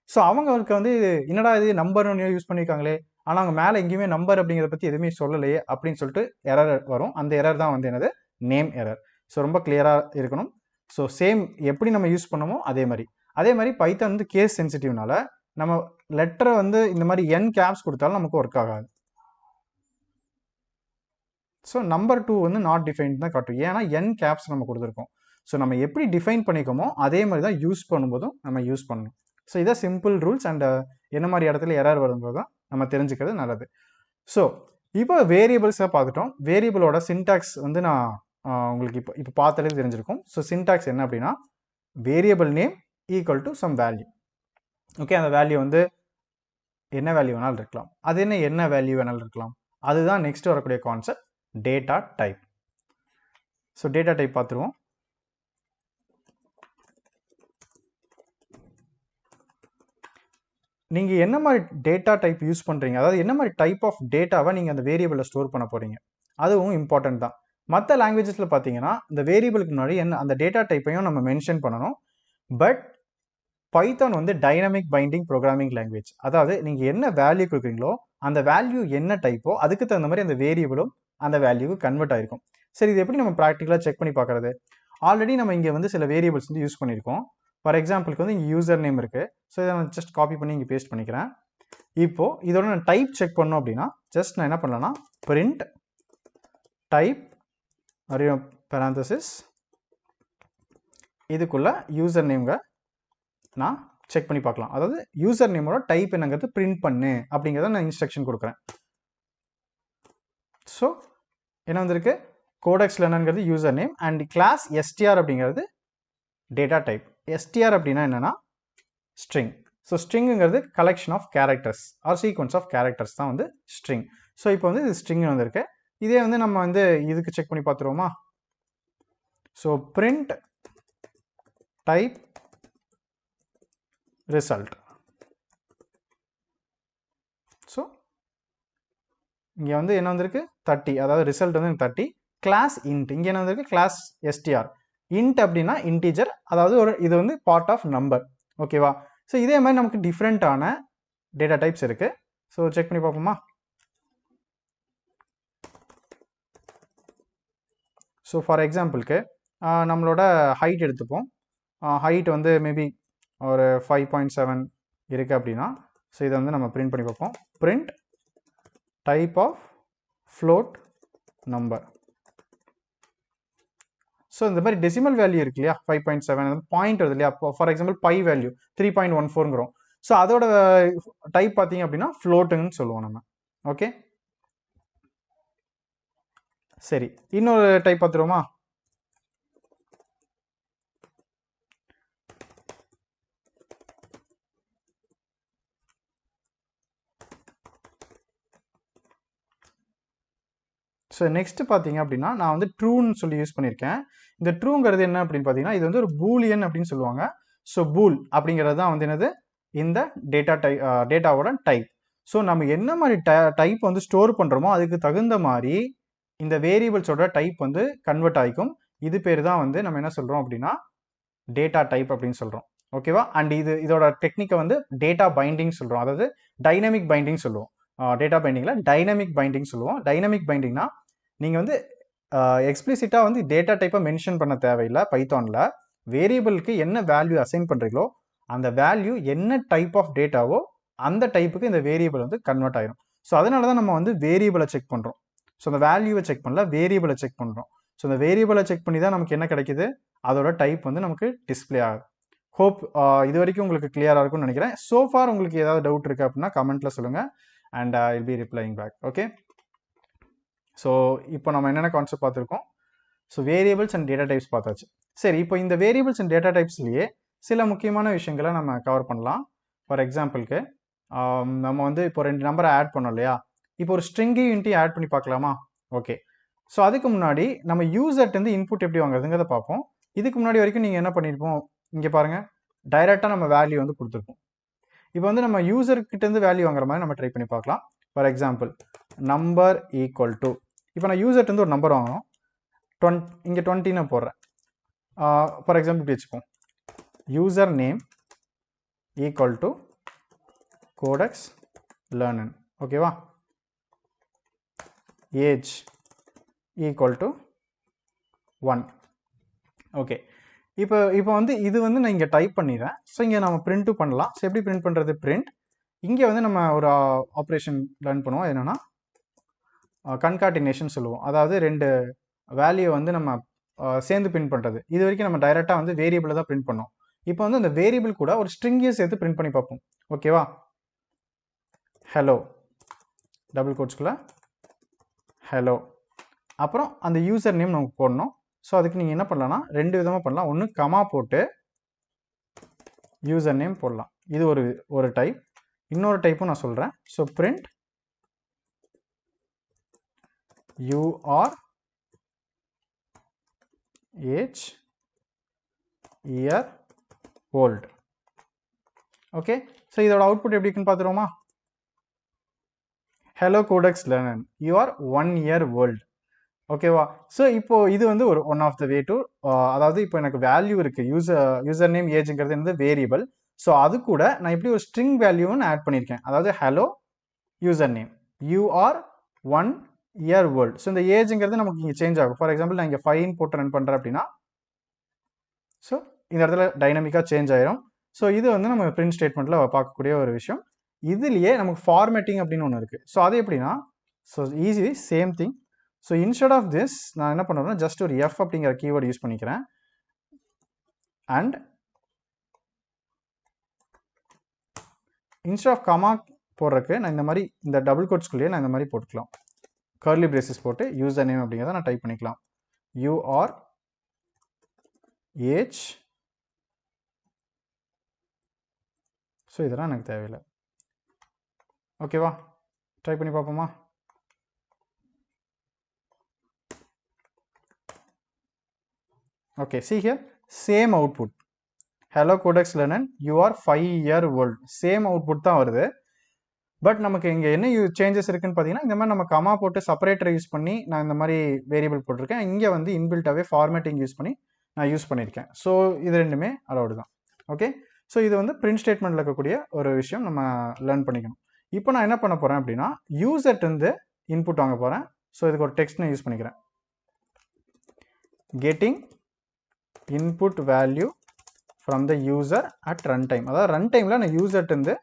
ஸோ அவங்களுக்கு வந்து என்னடா இது நம்பர் ஒன்று யூஸ் பண்ணியிருக்காங்களே, ஆனால் அவங்க மேலே எங்கேயுமே நம்பர் அப்படிங்கிறத பற்றி எதுவுமே சொல்லலையே அப்படின்னு சொல்லிட்டு எரர் வரும். அந்த எரர் தான் வந்து என்னது, நேம் எரர். ஸோ ரொம்ப கிளியராக இருக்கணும். ஸோ சேம் எப்படி நம்ம யூஸ் பண்ணமோ அதே மாதிரி பைத்தான் வந்து கேஸ் சென்சிட்டிவ்னால நம்ம லெட்டரை வந்து இந்த மாதிரி n கேப்ஸ் கொடுத்தாலும் நமக்கு ஒர்க் ஆகாது. ஸோ நம்பர் 2 வந்து நாட் டிஃபைன் தான் காட்டும். ஏன்னா n கேப்ஸ் நம்ம கொடுத்துருக்கோம். ஸோ நம்ம எப்படி டிஃபைன் பண்ணிக்கோமோ அதே மாதிரி தான் யூஸ் பண்ணும்போதும் நம்ம யூஸ் பண்ணணும். ஸோ இதான் சிம்பிள் ரூல்ஸ். அண்ட் என்ன மாதிரி இடத்துல எரர் வரும்போது தான் நம்ம தெரிஞ்சுக்கிறது நல்லது. ஸோ இப்போ வேரியபிள்ஸாக பார்த்துட்டோம். வேரியபிளோட சின்டாக்ஸ் வந்து நான் உங்களுக்கு இப்போ பார்த்தாலே தெரிஞ்சிருக்கும். ஸோ சின்டாக்ஸ் என்ன அப்படின்னா, variable name equal to some value. Okay, அந்த வேல்யூ வந்து என்ன வேல்யூ வேணாலும் இருக்கலாம். அது என்ன வேல்யூ வேணாலும் இருக்கலாம். அதுதான் நெக்ஸ்ட் வரக்கூடிய concept, data type. So data type பார்த்துருவோம். நீங்கள் என்ன மாதிரி டேட்டா டைப் யூஸ் பண்ணுறீங்க, அதாவது என்ன மாதிரி டைப் ஆஃப் டேட்டாவை நீங்கள் அந்த வேரியபிளில் ஸ்டோர் பண்ண போகிறீங்க, அதுவும் இம்பார்ட்டன்ட் தான். மற்ற லாங்குவேஜஸில் பார்த்தீங்கன்னா இந்த வேரியபிளுக்கு முன்னாடி அந்த டேட்டா டைப்பையும் நம்ம மென்ஷன் பண்ணணும். பட் பைத்தான் வந்து டைனமிக் பைண்டிங் ப்ரோக்ராமிங் லாங்குவேஜ். அதாவது நீங்கள் என்ன வேல்யூ கொடுக்குறீங்களோ அந்த வேல்யூ என்ன டைப்போ அதுக்கு தகுந்த மாதிரி அந்த வேரியபிளும் அந்த வேல்யூக்கு கன்வெர்ட் ஆயிருக்கும். சரி, இது எப்படி நம்ம ப்ராக்டிக்கலாக செக் பண்ணி பார்க்குறது? ஆல்ரெடி நம்ம இங்கே வந்து சில வேரியபிள்ஸ் வந்து யூஸ் பண்ணியிருக்கோம். ஃபார் எக்ஸாம்பிளுக்கு வந்து இங்கே யூசர் நேம் இருக்குது. ஸோ இதை நான் ஜஸ்ட் காப்பி பண்ணி இங்கே பேஸ்ட் பண்ணிக்கிறேன். இப்போது இதோட நான் டைப் செக் பண்ணோம் அப்படின்னா ஜஸ்ட் நான் என்ன பண்ணலான்னா பிரிண்ட் டைப் பேராந்தசிஸ் இதுக்குள்ள யூசர் நேம்ங்க நான் செக் பண்ணி பார்க்கலாம். அதாவது யூசர் நேமோட டைப் என்னங்கிறது பிரிண்ட் பண்ணு அப்படிங்கிறத நான் இன்ஸ்ட்ரக்ஷன் கொடுக்குறேன். ஸோ என்ன வந்திருக்கு, CodeXLearnNங்கிறது user name and class str அப்படிங்கிறது டேட்டா டைப். str அப்படின்னா என்னன்னா ஸ்ட்ரிங். ஸோ ஸ்ட்ரிங்குங்கிறது collection of characters or sequence of characters தான் வந்து ஸ்ட்ரிங். ஸோ இப்போ வந்து இது ஸ்ட்ரிங் வந்திருக்கு. இதே வந்து நம்ம வந்து இதுக்கு செக் பண்ணி பார்த்துருவோமா? So print type result. So இங்கே வந்து என்ன வந்திருக்கு 30, அதாவது ரிசல்ட் வந்து 30. கிளாஸ் இன்ட், இங்கே என்ன வந்திருக்கு கிளாஸ் str. இன்ட் அப்படின்னா இன்டீஜர், அதாவது இது வந்து பார்ட் ஆஃப் நம்பர். ஓகேவா? ஸோ இதே மாதிரி நமக்கு டிஃப்ரெண்ட்டான டேட்டா டைப்ஸ் இருக்கு. ஸோ செக் பண்ணி பார்ப்போமா? ஸோ ஃபார் எக்ஸாம்பிளுக்கு நம்மளோட ஹைட் எடுத்துப்போம். ஹைட் வந்து மேபி ஒரு 5.7 இருக்குது அப்படின்னா, ஸோ இதை வந்து நம்ம பிரிண்ட் பண்ணி பார்ப்போம். Print type of float number. So இந்த மாதிரி டெசிமல் வேல்யூ இருக்கு இல்லையா, 5.7 பாயிண்ட் வருது இல்லையா. ஃபார் எக்ஸாம்பிள் பை வேல்யூ 3.14ங்கிறோம். ஸோ அதோட டைப் பார்த்தீங்க அப்படின்னா ஃப்ளோட்டுன்னு சொல்லுவோம் நம்ம. ஓகே, சரி, இன்னொரு டைப் பார்த்துருவோமா? ஸோ நெக்ஸ்ட் பார்த்தீங்க அப்படின்னா நான் வந்து ட்ரூன்னு சொல்லி யூஸ் பண்ணியிருக்கேன். இந்த ட்ரூங்கிறது என்ன அப்படின்னு பார்த்தீங்கன்னா இது வந்து ஒரு பூலியன் அப்படின்னு சொல்லுவாங்க. ஸோ பூல் அப்படிங்கிறது தான் வந்து என்னது, இந்த டேட்டாவோட டைப். ஸோ நம்ம என்ன மாதிரி டைப் வந்து ஸ்டோர் பண்ணுறோமோ அதுக்கு தகுந்த மாதிரி இந்த வேரியபிள்ஸோட டைப் வந்து கன்வெர்ட் ஆகிக்கும். இது பேர் தான் வந்து நம்ம என்ன சொல்கிறோம் அப்படின்னா டேட்டா டைப் அப்படின்னு சொல்கிறோம். ஓகேவா? அண்ட் இதோட டெக்னிக்கை வந்து டேட்டா பைண்டிங் சொல்கிறோம், அதாவது டைனமிக் பைண்டிங் சொல்லுவோம். டேட்டா பைண்டிங்கில் டைனமிக் பைண்டிங் சொல்லுவோம். டைனமிக் பைண்டிங்னா நீங்கள் வந்து எக்ஸ்பிளிசிட்டாக வந்து டேட்டா டைப்பை மென்ஷன் பண்ண தேவையில்லை. பைத்தானில் வேரியபிளுக்கு என்ன வேல்யூ அசைன் பண்ணுறீங்களோ அந்த வேல்யூ என்ன டைப் ஆஃப் டேட்டாவோ அந்த டைப்புக்கு இந்த வேரியபிள் வந்து கன்வெர்ட் ஆயிரும். ஸோ அதனால தான் நம்ம வந்து வேரியபிளை செக் பண்ணுறோம். ஸோ அந்த வேல்யூவை செக் பண்ணல, வேரியபிளை செக் பண்ணுறோம். ஸோ அந்த வேரியபிளை செக் பண்ணி தான் நமக்கு என்ன கிடைக்குது, அதோட டைப் வந்து நமக்கு டிஸ்பிளே ஆகுது. ஹோப் இது வரைக்கும் உங்களுக்கு கிளியராக இருக்கும்னு நினைக்கிறேன். ஸோ ஃபார் உங்களுக்கு ஏதாவது டவுட் இருக்குது அப்படின்னா கமெண்ட்டில் சொல்லுங்கள், and I will be replying back. Okay, so இப்போ நம்ம என்னென்ன கான்செப்ட் பார்த்துருக்கோம். So variables and data types பார்த்தாச்சு. சரி, இப்போ இந்த வேரியபிள்ஸ் அண்ட் டேட்டா டைப்ஸ்லேயே சில முக்கியமான விஷயங்களை நம்ம கவர் பண்ணலாம். ஃபார் எக்ஸாம்பிளுக்கு நம்ம வந்து இப்போ 2 நம்பரை ஆட் பண்ணோம் இல்லையா, இப்போ ஒரு ஸ்ட்ரிங்கையும் இன்ட்டையும் ஆட் பண்ணி பார்க்கலாமா? ஓகே, ஸோ அதுக்கு முன்னாடி நம்ம யூசர்ட்டேருந்து இன்புட் எப்படி வாங்குறதுங்கிறத பார்ப்போம். இதுக்கு முன்னாடி வரைக்கும் நீங்கள் என்ன பண்ணியிருப்போம், இங்கே பாருங்கள், டைரெக்டாக நம்ம வேல்யூ வந்து கொடுத்துருப்போம். இப்போ வந்து நம்ம யூசர்கிட்டேருந்து வேல்யூ வாங்குற மாதிரி நம்ம ட்ரை பண்ணி பார்க்கலாம். For example number equal to, இப்போ நான் யூசர்ட்டேருந்து ஒரு நம்பர் வாங்கணும், இங்கே 20 நான் போடுறேன். ஃபார் எக்ஸாம்பிள் இப்படி வச்சுப்போம், user name equal to CodeXLearnN. ஓகேவா? Age equal to 1. ஓகே, இப்போ வந்து இது வந்து நான் இங்கே டைப் பண்ணிடுறேன். ஸோ இங்கே நம்ம பிரிண்ட்டும் பண்ணலாம். ஸோ எப்படி பிரிண்ட் பண்ணுறது, பிரிண்ட். இங்கே வந்து நம்ம ஒரு ஆப்ரேஷன் லேர்ன் பண்ணுவோம், என்னென்னா கன்கார்டினேஷன் சொல்லுவோம். அதாவது 2 வேல்யூ வந்து நம்ம சேர்ந்து பிரிண்ட் பண்ணுறது. இது வரைக்கும் நம்ம டைரெக்டாக வந்து வேரியபிளை தான் பிரிண்ட் பண்ணோம். இப்போ வந்து அந்த வேரியபிள் கூட ஒரு ஸ்ட்ரிங்கையும் சேர்த்து பிரிண்ட் பண்ணி பார்ப்போம். ஓகேவா? ஹலோ, டபுள் கோட்ஸ்குள்ளே ஹலோ, அப்புறம் அந்த யூசர் நேம் நமக்கு போடணும். ஸோ அதுக்கு நீங்கள் என்ன பண்ணலாம்னா 2 விதமாக பண்ணலாம். ஒன்று கமா போட்டு யூசர் நேம் போடலாம், இது ஒரு டைப். இன்னொரு டைப்பும் நான் சொல்கிறேன். So print you are age year old. Okay, so இதோட அவுட்புட் எப்படி இருக்குன்னு பார்த்துருவோமா? Hello CodeXLearnN, you are 1 year old. ஓகேவா? ஸோ இப்போ இது வந்து ஒரு one of the way to, அதாவது இப்போ எனக்கு வேல்யூ இருக்குது, யூசர் நேம் ஏஜுங்கிறது வந்து வேரியபிள். ஸோ அது கூட நான் எப்படி ஒரு ஸ்ட்ரிங் வேல்யூன்னு ஆட் பண்ணியிருக்கேன். அதாவது hello user name, you are 1 year old. So இந்த ஏஜுங்கிறது நமக்கு இங்கே சேஞ்ச் ஆகும். ஃபார் எக்ஸாம்பிள் நான் இங்கே 5 போட்டு ரன் பண்ணுறேன் அப்படின்னா, ஸோ இந்த இடத்துல டைனமிக்காக சேஞ்ச் ஆயிரும். ஸோ இது வந்து நம்ம பிரிண்ட் ஸ்டேட்மெண்ட்டில் பார்க்கக்கூடிய ஒரு விஷயம். இதுலேயே நமக்கு ஃபார்மேட்டிங் அப்படின்னு ஒன்று இருக்குது. ஸோ அது எப்படின்னா, so easy same thing. So instead of this நான் என்ன பண்ணுறேன்னா ஜஸ்ட் ஒரு எஃப் அப்படிங்கிற கீவேர்டு யூஸ் பண்ணிக்கிறேன். அண்ட் இன்ஸ்டெட் ஆஃப் கமா போடுறதுக்கு நான் இந்த மாதிரி இந்த டபுள் கோட்ஸ்குள்ளேயே நான் இந்த மாதிரி போட்டுக்கலாம். கர்லி பிரேசஸ் போட்டு யூசர் நேம் அப்படிங்கிறத நான் டைப் பண்ணிக்கலாம். You are age. ஸோ இதெல்லாம் எனக்கு தேவையில்லை. ஓகேவா? ட்ரை பண்ணி பார்ப்போமா? Okay, see here, same output. Hello CodeXLearnN, you are 5 year old. Same output தான் வருது. பட் நமக்கு இங்கே என்ன சேஞ்சஸ் இருக்குன்னு பார்த்தீங்கன்னா, இந்த மாதிரி நம்ம கமா போட்டு செப்பரேட்டரை யூஸ் பண்ணி நான் இந்த மாதிரி வேரியபிள் போட்டிருக்கேன். இங்கே வந்து இன்பில்ட்டாகவே ஃபார்மேட்டிங் யூஸ் பண்ணி நான் யூஸ் பண்ணியிருக்கேன். ஸோ இது ரெண்டுமே அலௌடு தான். ஓகே, ஸோ இது வந்து பிரிண்ட் ஸ்டேட்மெண்ட்டில் இருக்கக்கூடிய ஒரு விஷயம் நம்ம லேர்ன் பண்ணிக்கணும். இப்போ நான் என்ன பண்ண போகிறேன் அப்படின்னா, யூசர்ட்டு இன்புட் வாங்க போகிறேன். ஸோ இதுக்கு ஒரு டெக்ஸ்ட் நான் யூஸ் பண்ணிக்கிறேன். Getting input value from the user at runtime. அதாவது ரன்டைமில் நான் யூசர்ட்டேருந்து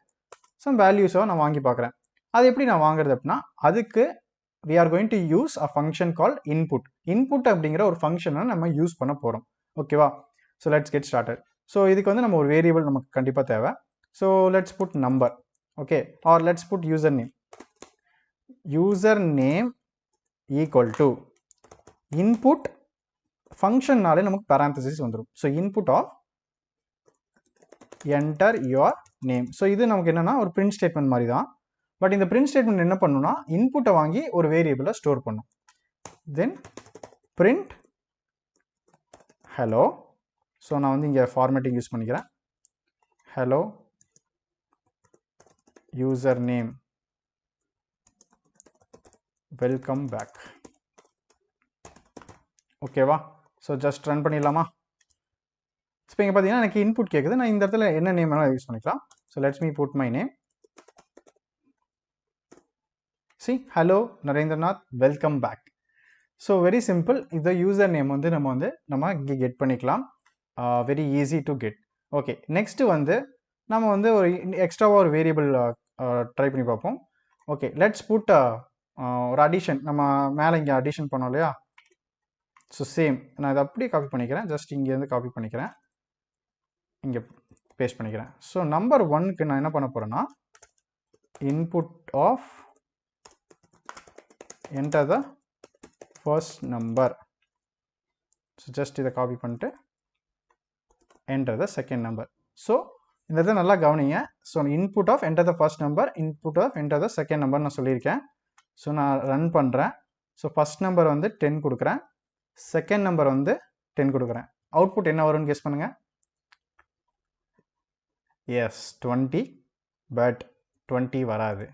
சம் வேல்யூஸை நான் வாங்கி பார்க்குறேன். அது எப்படி நான் வாங்குறது அப்படின்னா, அதுக்கு we are going to use a function called input. input அப்படிங்கிற ஒரு ஃபங்க்ஷனை நம்ம யூஸ் பண்ண போகிறோம். ஓகேவா? So let's get started. So இதுக்கு வந்து நம்ம ஒரு வேரியபிள் நமக்கு கண்டிப்பாக தேவை. So let's put number. Okay, or let's put user name. User name equal to input ஃபங்க்ஷன்னாலே நமக்கு பேராந்தசிஸ் வந்துடும். So input of enter your name. So இது நமக்கு என்னன்னா ஒரு பிரிண்ட் ஸ்டேட்மெண்ட் மாதிரி தான். பட் இந்த பிரிண்ட் ஸ்டேட்மெண்ட் என்ன பண்ணுன்னா, இன்புட்டை வாங்கி ஒரு வேரியபிளை ஸ்டோர் பண்ணும். தென் பிரிண்ட் ஹலோ. ஸோ நான் வந்து இங்கே ஃபார்மேட்டிங் யூஸ் பண்ணிக்கிறேன். Hello user name welcome back. ஓகேவா? ஸோ ஜஸ்ட் ரன் பண்ணிடலாமா? இப்போ இங்கே பார்த்தீங்கன்னா எனக்கு இன்புட் கேட்குது. நான் இந்த இடத்துல என்ன நேம் வேணாலும் யூஸ் பண்ணிக்கலாம். So let's me put my name. See hello Narendranath, welcome back. So very simple. இந்த யூசர் நேம் வந்து நம்ம இங்கே கெட் பண்ணிக்கலாம். Very easy to get. Okay, next வந்து நம்ம வந்து ஒரு எக்ஸ்ட்ராவாக ஒரு வேரியபிள் ட்ரை பண்ணி பார்ப்போம். ஓகே, லெட்ஸ் புட் ஒரு அடிஷன். நம்ம மேலே இங்கே அடிஷன் பண்ணோம் இல்லையா? ஸோ சேம் நான் இதை அப்படியே காப்பி பண்ணிக்கிறேன். ஜஸ்ட் இங்கேருந்து காப்பி பண்ணிக்கிறேன், இங்கே பேஸ்ட் பண்ணிக்கிறேன். ஸோ நம்பர் 1க்கு நான் என்ன பண்ண போகிறேன்னா input of enter the first number. So just இதை காப்பி பண்ணிட்டு enter the second number. So இந்த இடத்துல நல்லா கவனிங்க. So input of enter the first number, input of enter the second number நான் சொல்லியிருக்கேன். ஸோ நான் ரன் பண்ணுறேன். ஸோ ஃபர்ஸ்ட் நம்பர் வந்து 10 கொடுக்குறேன், செகண்ட் நம்பர் வந்து 10 கொடுக்குறேன். அவுட்புட் என்ன வரும்னு கெஸ் பண்ணுங்க. எஸ் 20, பட் 20 வராது.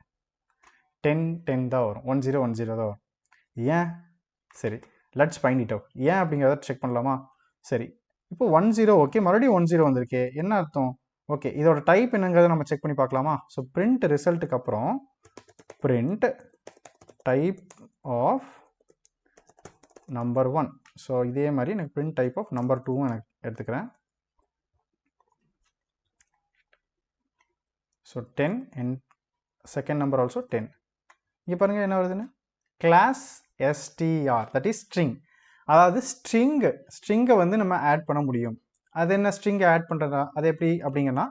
10 தான் வரும். 10 தான் வரும். ஏன்? சரி, லெட்ஸ் ஃபைண்ட் இட் அவுட். ஏன் அப்படிங்கிறத செக் பண்ணலாமா? சரி, இப்போ 10 ஓகே, மறுபடியும் 10 வந்திருக்கு. என்ன அர்த்தம்? ஓகே, இதோட டைப் என்னங்கிறத நம்ம செக் பண்ணி பார்க்கலாமா? ஸோ பிரிண்ட் ரிசல்ட்டுக்கு அப்புறம் print type of number 1. So இதே மாதிரி எனக்கு பிரிண்ட் டைப் ஆஃப் நம்பர் 2வும் எனக்கு எடுத்துக்கிறேன். So 10 and second number also 10. இங்கே பாருங்கள் என்ன வருதுன்னு, class str, that is string. அதாவது ஸ்ட்ரிங்கை வந்து நம்ம ஆட் பண்ண முடியும். அது என்ன ஸ்ட்ரிங்கை ஆட் பண்ணுறதா? அது எப்படி அப்படிங்கன்னா,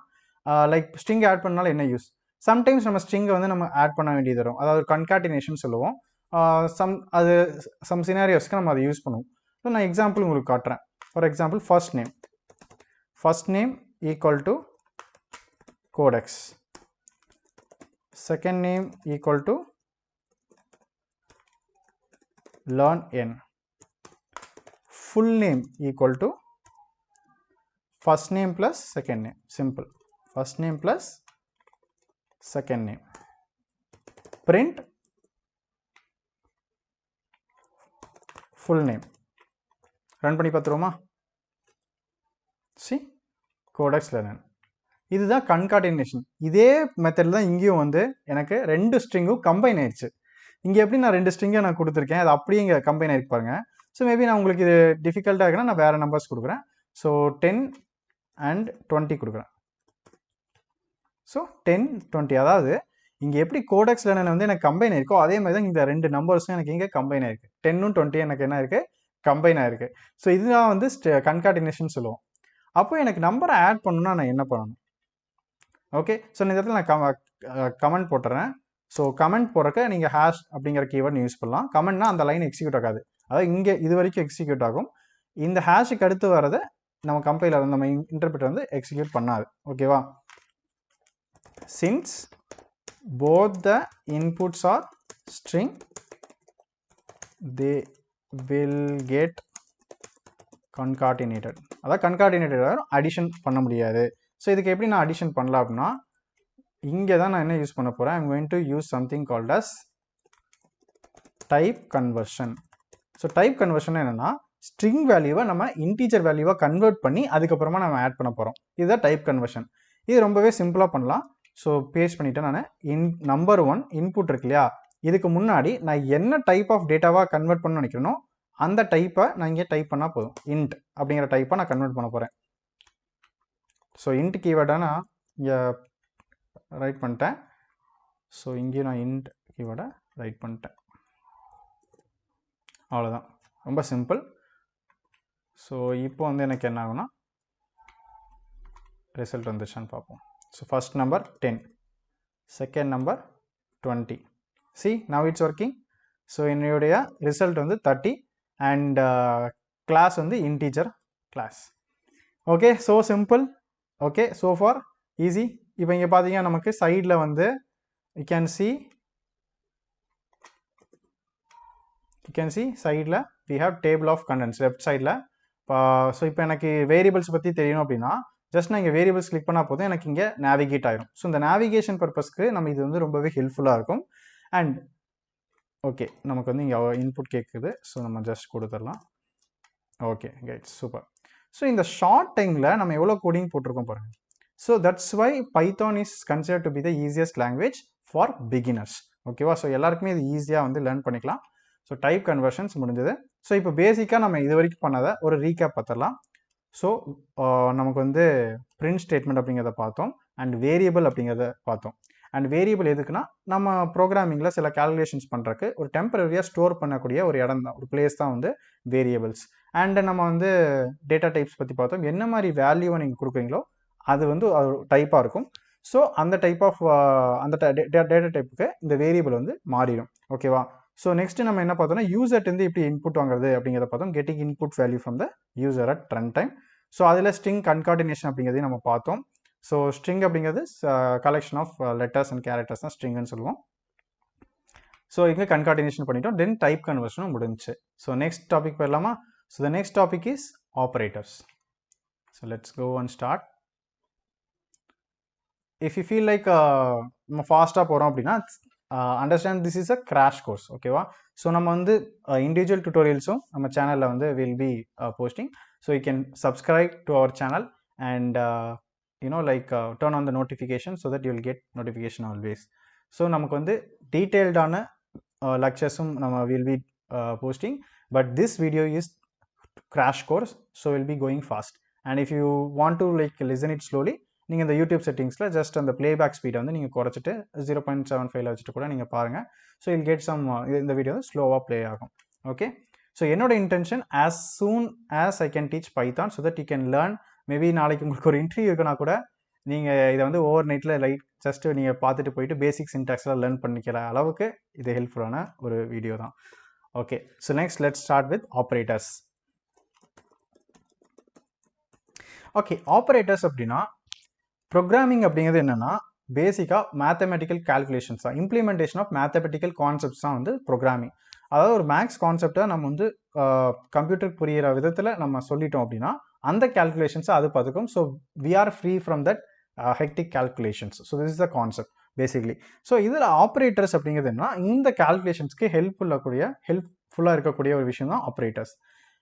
லைக் ஸ்ட்ரிங்கை ஆட் பண்ணாலும் என்ன யூஸ்? சம்டைம்ஸ் நம்ம ஸ்ட்ரிங்கை வந்து நம்ம ஆட் பண்ண வேண்டியது வரும். அதாவது கன்காட்டினேஷன் சொல்லுவோம். சம் சினாரியோஸ்க்கு நம்ம அதை யூஸ் பண்ணுவோம். ஸோ நான் எக்ஸாம்பிள் உங்களுக்கு காட்டுறேன். For example first name equal to CodeX, second name equal to LearnN, full name equal to first name plus second name. Simple. First name plus second name. Print full name. Run பண்ணி பார்த்துருவோமா? see CodeXLearnN. இதுதான் concatenation. இதே மெத்தடில் தான் இங்கேயும் வந்து எனக்கு 2 ஸ்ட்ரிங்கும் combine ஆயிடுச்சு. இங்கே எப்படி நான் 2 ஸ்ட்ரிங்கை நான் கொடுத்துருக்கேன், அது அப்படியே இங்கே கம்பைன் ஆகிருக்கு பாருங்க. ஸோ மேபி நான் உங்களுக்கு இது டிஃபிகல்ட்டாக இருக்குன்னா நான் வேறு நம்பர்ஸ் கொடுக்குறேன். ஸோ 10 அண்ட் 20 கொடுக்குறேன். ஸோ 10, 20, அதாவது இங்கே எப்படி CodeXLearnN வந்து எனக்கு கம்பைன் ஆயிருக்கோ அதே மாதிரி தான் இந்த 2 நம்பர்ஸும் எனக்கு இங்கே கம்பைன் ஆயிருக்கு. 10ம் 20 எனக்கு என்ன இருக்குது, கம்பைன் ஆயிருக்கு. ஸோ இதுதான் வந்து கன்கார்டினேஷன் சொல்லுவோம். அப்போ எனக்கு நம்பரை ஆட் பண்ணணும்னா நான் என்ன பண்ணணும்? ஓகே, ஸோ இந்த இடத்துல நான் கமெண்ட் போட்டுறேன். ஸோ கமெண்ட் போடுறக்க நீங்கள் ஹேஷ் அப்படிங்கிற கீவேர்ட் யூஸ் பண்ணலாம். கமெண்ட்னா அந்த லைன் எக்ஸிக்யூட் ஆகாது, அதாவது இங்கே இது வரைக்கும் எக்ஸிக்யூட் ஆகும். இந்த ஹேஷுக்கு அடுத்து வரதை நம்ம கம்பைலர் வந்து நம்ம இன்டர்பிரட்டர் வந்து எக்ஸிக்யூட் பண்ணாது. ஓகேவா? Since both the inputs are string they will get concatenated. அதாவது கன்கார்டினேட்டட் அடிஷன் பண்ண முடியாது. ஸோ இதுக்கு எப்படி நான் அடிஷன் பண்ணலாம் அப்படின்னா, இங்கே தான் நான் என்ன யூஸ் பண்ண போகிறேன். I'm going to use something called as type conversion. So type conversion என்னென்னா, ஸ்ட்ரிங் வேல்யூவை நம்ம இன்டீஜர் வேல்யூவாக கன்வெர்ட் பண்ணி அதுக்கப்புறமா நம்ம ஆட் பண்ண போகிறோம். இதுதான் டைப் கன்வர்ஷன். இது ரொம்பவே சிம்பிளாக பண்ணலாம். ஸோ பேஸ்ட் பண்ணிவிட்டேன் நான். நம்பர் 1 இன்புட் இருக்கு இல்லையா, இதுக்கு முன்னாடி நான் என்ன டைப் ஆஃப் டேட்டாவாக கன்வெர்ட் பண்ண நினைக்கிறேனோ அந்த டைப்பை நான் இங்கே டைப் பண்ணால் போதும். இன்ட் அப்படிங்கிற டைப்பை நான் கன்வெர்ட் பண்ண போகிறேன். ஸோ இன்ட் கீவேர்டை நான் இங்கே ரைட் பண்ணிட்டேன். ஸோ இங்கேயும் நான் இன்ட் கீவேர்டை ரைட் பண்ணிட்டேன். அவ்வளோதான், ரொம்ப சிம்பிள். ஸோ இப்போ வந்து எனக்கு என்ன ஆகும்னா, ரிசல்ட் வந்துச்சான்னு பார்ப்போம். So first number 10, second number 20. see now it's working. So என்னுடைய ரிசல்ட் வந்து 30 அண்ட் கிளாஸ் வந்து integer class. Okay, so simple. Okay, so for easy. இப்போ இங்கே பார்த்தீங்கன்னா நமக்கு சைடில் வந்து you can see சைடில் we have table of contents left சைடில். ஸோ இப்போ எனக்கு வேரியபிள்ஸ் பற்றி தெரியணும் அப்படின்னா ஜஸ்ட் நான் இங்கே வேரியபிள்ஸ் கிளிக் பண்ணால் போதும், எனக்கு இங்கே நேவிகேட் ஆகிடும். ஸோ இந்த நேவிகேஷன் பர்பஸ்க்கு நம்ம இது வந்து ரொம்பவே ஹெல்ப்ஃபுல்லாக இருக்கும். அண்ட் ஓகே, நமக்கு வந்து இங்கே இன்புட் கேட்குது. ஸோ நம்ம ஜஸ்ட் கொடுத்துடலாம். Okay right, super. ஸோ இந்த ஷார்ட் டைமில் நம்ம எவ்வளோ கோடிங் போட்டிருக்கோம் பாருங்கள். So that's why Python is consider to be the easiest language for beginners. ஓகேவா? ஸோ எல்லாருக்குமே இது ஈஸியாக வந்து லேர்ன் பண்ணிக்கலாம். ஸோ டைப் கன்வர்ஷன்ஸ் முடிஞ்சது. ஸோ இப்போ பேசிக்காக நம்ம இது வரைக்கும் பண்ணதை ஒரு ரீகேப் பார்த்துடலாம். ஸோ நமக்கு வந்து பிரிண்ட் ஸ்டேட்மெண்ட் அப்படிங்கிறத பார்த்தோம், அண்ட் வேரியபிள் அப்படிங்கிறத பார்த்தோம். அண்ட் வேரியபிள் எதுக்குன்னா நம்ம ப்ரோக்ராமிங்கில் சில கால்குலேஷன்ஸ் பண்ணுறக்கு ஒரு டெம்பரரியாக ஸ்டோர் பண்ணக்கூடிய ஒரு இடம் தான், ஒரு பிளேஸ் தான் வந்து வேரியபிள்ஸ். அண்ட் நம்ம வந்து டேட்டா டைப்ஸ் பற்றி பார்த்தோம். என்ன மாதிரி வேல்யூவை நீங்கள் கொடுக்குறீங்களோ அது வந்து டைப்பாக இருக்கும். ஸோ அந்த டைப் ஆஃப் அந்த டேட்டா டைப்புக்கு இந்த வேரியபிள் வந்து மாறிடும். ஓகேவா? ஸோ நெக்ஸ்ட் நம்ம என்ன பார்த்தோம்னா யூசர்ட்டு எப்படி இன்புட் வாங்குறது அப்படிங்கிறத பார்த்தோம். Getting input value from the user at run time. So அதில் ஸ்ட்ரிங் கன்கார்டினேஷன் அப்படிங்கிறதையும் நம்ம பார்த்தோம். ஸோ ஸ்ட்ரிங் அப்படிங்கிறது collection of letters and characters தான் ஸ்ட்ரிங்னு சொல்லுவோம். ஸோ இங்கே கன்கார்டினேஷன் பண்ணிட்டோம். தென் டைப் கன்வர்ஷனும் முடிஞ்சிச்சு. ஸோ நெக்ஸ்ட் டாபிக் போயிடலாமா? So the next topic is operators. So let's go and start. If you feel like நம்ம ஃபாஸ்ட்டாக போகிறோம் அப்படின்னா understand this is a crash course. ஓகேவா? ஸோ நம்ம வந்து இண்டிவிஜுவல் டுட்டோரியல்ஸும் நம்ம சேனலில் வந்து will be posting. So you can subscribe to our channel and turn on the notification so that you will get notification always. So நமக்கு வந்து டீட்டெயில்டான லெக்சர்ஸும் நம்ம will be posting, but this video is crash course, so will be going fast. And if you want to like listen it slowly, நீங்கள் இந்த YouTube செட்டிங்ஸில் just அந்த playback ஸ்பீடை வந்து நீங்கள் குறைச்சிட்டு 0.75 வச்சுட்டு கூட நீங்கள் பாருங்கள். ஸோ இல் கெட் சம் இந்த வீடியோ வந்து ஸ்லோவாக ப்ளே ஆகும். ஓகே? ஸோ என்னோட intention as soon as I can teach Python so that you can learn. Maybe நாளைக்கு உங்களுக்கு ஒரு இன்டர்வியூ இருக்குன்னா கூட நீங்கள் இதை வந்து ஓவர் நைட்டில் ஜஸ்ட்டு நீங்கள் பார்த்துட்டு போயிட்டு பேசிக் சின்டாக்ஸ்லாம் லேர்ன் பண்ணிக்கிற அளவுக்கு இது ஹெல்ப்ஃபுல்லான ஒரு வீடியோ தான். Okay, so next let's start with operators. Okay, operators அப்படின்னா ப்ரோக்ராமிங் அப்படிங்கிறது என்னென்னா பேசிக்காக மேத்தமெட்டிக்கல் கால்குலேஷன்ஸ் தான், இம்ப்ளிமெண்டேஷன் ஆஃப் மேத்தமெட்டிக்கல் கான்செப்ட்ஸ் தான் வந்து ப்ரோக்ராமிங். அதாவது ஒரு மேக்ஸ் கான்செப்டை நம்ம வந்து கம்ப்யூட்டருக்கு புரிகிற விதத்தில் நம்ம சொல்லிட்டோம் அப்படின்னா அந்த கால்குலேஷன்ஸை அது பார்த்துக்கும். So we are free from that hectic calculations. So this is the concept basically. So இதில் ஆப்ரேட்டர்ஸ் அப்படிங்கிறது என்ன, இந்த கால்குலேஷன்ஸ்க்கு ஹெல்ப்ஃபுல்லாக இருக்கக்கூடிய ஒரு விஷயம் தான் operators.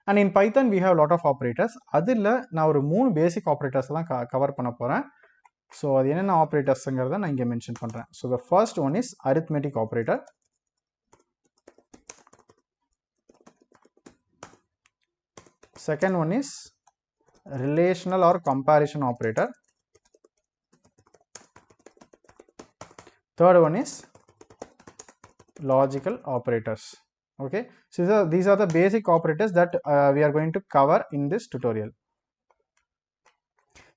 And in Python we have lot of operators. அதில் நான் ஒரு 3 பேசிக் ஆப்ரேட்டர்ஸ் தான் கவர் பண்ண போகிறேன். ஸோ அது என்னென்ன ஆப்ரேட்டர்ஸுங்கிறத நான் இங்கே மென்ஷன் பண்ணுறேன். So the first one is arithmetic operator. Second one is relational or comparison operator. Third one is logical operators. Okay, so these are the basic operators that we are going to cover in this tutorial.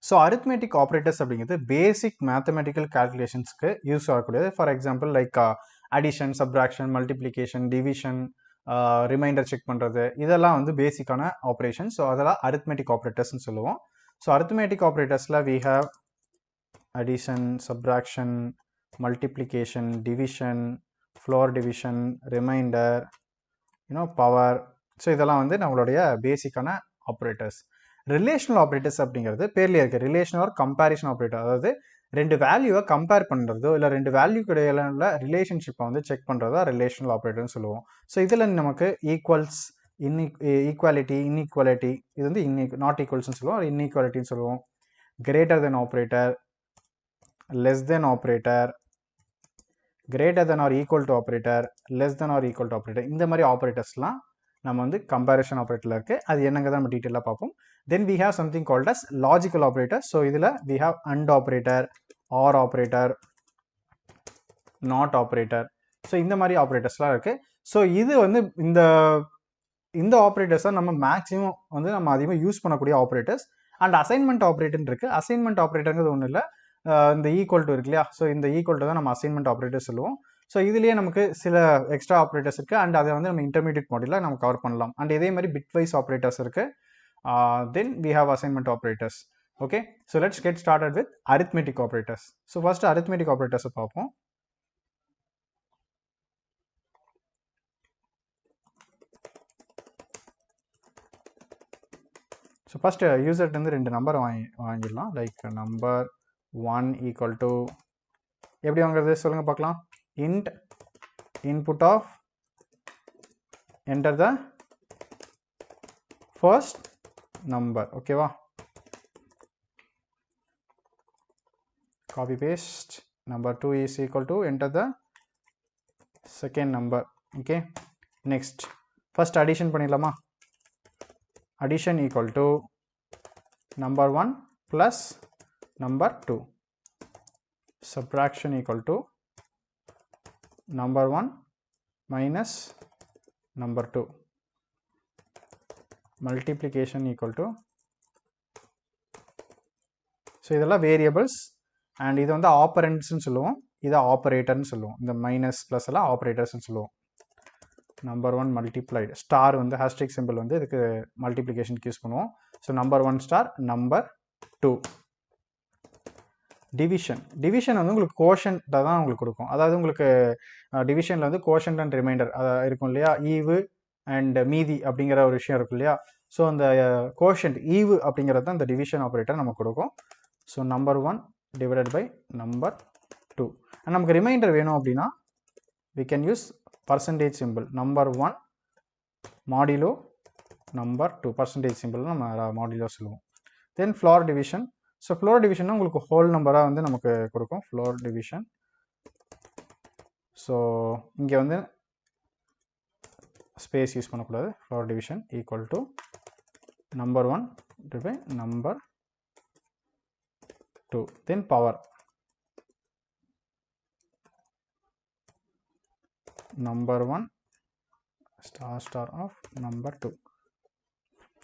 So arithmetic operators அப்படிங்கிறது basic mathematical கால்குலேஷன்ஸ்க்கு use ஆகக்கூடியது. For example like addition, subtraction, multiplication, division, remainder check பண்ணுறது, இதெல்லாம் வந்து பேசிக்கான operation. So அதெல்லாம் arithmetic ஆப்ரேட்டர்ஸ்னு சொல்லுவோம். ஸோ அரித்மெட்டிக் ஆப்ரேட்டர்ஸில் we have addition, subtraction, multiplication, division, floor division, remainder, power. So இதெல்லாம் வந்து நம்மளுடைய பேசிக்கான ஆப்ரேட்டர்ஸ். ரிலேஷனல் ஆப்ரேட்டர்ஸ் அப்படிங்கிறது பேர்லேயே இருக்குது, ரிலேஷனல் ஆர் கம்பேரிஷன் ஆப்ரேட்டர். அதாவது 2 வேல்யூவை கம்பேர் பண்ணுறதோ இல்லை 2 வேல்யூக்கு இடையில ரிலேஷன்ஷிப்பை வந்து செக் பண்ணுறதா ரிலேஷனல் ஆப்ரேட்டர்னு சொல்லுவோம். ஸோ இதில் நமக்கு ஈக்குவல்ஸ், ஈக்குவாலிட்டி, இன்இக்வாலிட்டி, இது வந்து நாட் ஈக்குவல்ஸ்னு சொல்லுவோம், இன்இக்வாலிட்டின்னு சொல்லுவோம். Greater than operator, less than operator, greater than or equal to operator, less than or equal to operator, இந்த மாதிரி ஆப்ரேட்டர்ஸ்லாம் நம்ம வந்து கம்பேரிஷன் ஆப்ரேட்டரில் இருக்குது. அது என்னங்கிறத நம்ம டீட்டெயிலாக பார்ப்போம். Then we have something called as logical operator. So இதில் we have AND operator, OR operator, NOT operator. So இந்த மாதிரி ஆப்ரேட்டர்ஸ்லாம் இருக்குது. ஸோ இது வந்து இந்த ஆப்ரேட்டர்ஸை நம்ம மேக்ஸிமம் வந்து நம்ம அதிகமாக யூஸ் பண்ணக்கூடிய ஆப்ரேட்டர்ஸ். அண்ட் அசைன்மெண்ட் ஆப்ரேட்டர்னு இருக்குது. அசைன்மெண்ட் ஆப்ரேட்டருங்கிறது ஒன்றும் இல்லை, இந்த ஈக்குவல் டு இருக்கு இல்லையா, ஸோ இந்த ஈக்குவல் டு தான் நம்ம அசைன்மெண்ட் ஆப்ரேட்டர் சொல்லுவோம். ஸோ இதுலேயே நமக்கு சில எக்ஸ்ட்ரா ஆப்ரேட்டர்ஸ் இருக்குது, அண்ட் அதை வந்து நம்ம இன்டர்மீடியட் மாடியூலில் நம்ம கவர் பண்ணலாம். அண்ட் இதே மாதிரி பிட்வைஸ் ஆப்ரேட்டர்ஸ் இருக்குது. Then we have assignment operators. Okay, so let's get started with arithmetic operators. So first arithmetic operators பார்ப்போம். So first user வந்து 2 நம்பர் வாங்கிடலாம். லைக் நம்பர் 1 equal to எப்படி வாங்குறது சொல்லுங்க பார்க்கலாம். int input of enter the first number. ஓகேவா? Copy paste. Number 2 is equal to enter the second number. Okay. Next. First addition பண்ணிடலாமா? Addition equal to number 1 plus number 2. Subtraction equal to number 1 minus number 2. Multiplication equal to, so இதெல்லாம் variables and இது வந்து operands னு சொல்லுவோம், இது operator னு சொல்லுவோம். இந்த minus plus எல்லாம் operators னு சொல்லுவோம். number 1 multiplied star வந்து hashtag symbol வந்து இதுக்கு multiplication யூஸ் பண்ணுவோம். so number 1 star number 2. division வந்து உங்களுக்கு quotient தான் உங்களுக்கு கொடுக்கும். அதாவது உங்களுக்கு divisionல வந்து quotient and remainder இருக்கும் இல்லையா, ஈவு and மீதி அப்படிங்கிற ஒரு விஷயம் இருக்கும் இல்லையா. ஸோ அந்த quotient ஈவு அப்படிங்கிறது தான் இந்த division operator நமக்கு கொடுக்கும். So number 1 divided by number 2. and நமக்கு remainder வேணும் அப்படின்னா we can use percentage symbol, number 1 modulo number 2, percentage symbol நம்ம modulo சொல்லுவோம். then floor division. So floor division உங்களுக்கு ஹோல் நம்பராக வந்து நமக்கு கொடுக்கும் ஃப்ளோர் டிவிஷன். ஸோ இங்கே வந்து ஸ்பேஸ் யூஸ் பண்ணக்கூடாது. Floor division equal to number 1 divided by number 2. then power number 1 star of number 2.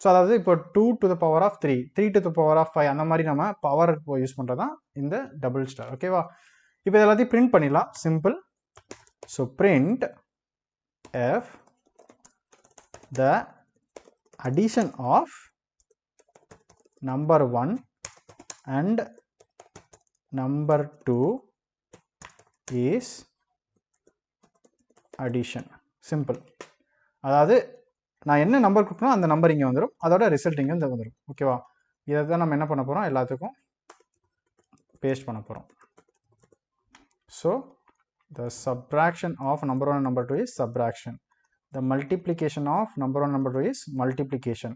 So அதாவது இப்போ 2 to the power of 3, 3 to the power of 5 அந்த மாதிரி நம்ம பவர் யூஸ் பண்ணுறது தான் இந்த டபுள் ஸ்டார். ஓகேவா? இப்போ எல்லாத்தையும் பிரிண்ட் பண்ணிடலாம். Simple. So print f the addition of number 1 and number 2 is addition. Simple. அதாவது நான் என்ன நம்பர் கொடுக்கணும் அந்த நம்பர் இங்கே வந்துடும், அதோட ரிசல்ட் இங்கே வந்து வந்துடும். ஓகேவா? இதை தான் நம்ம என்ன பண்ண போகிறோம், எல்லாத்துக்கும் பேஸ்ட் பண்ண போகிறோம். So the subtraction of number 1 and number 2 is subtraction. The multiplication of number 1 and number 2 is multiplication.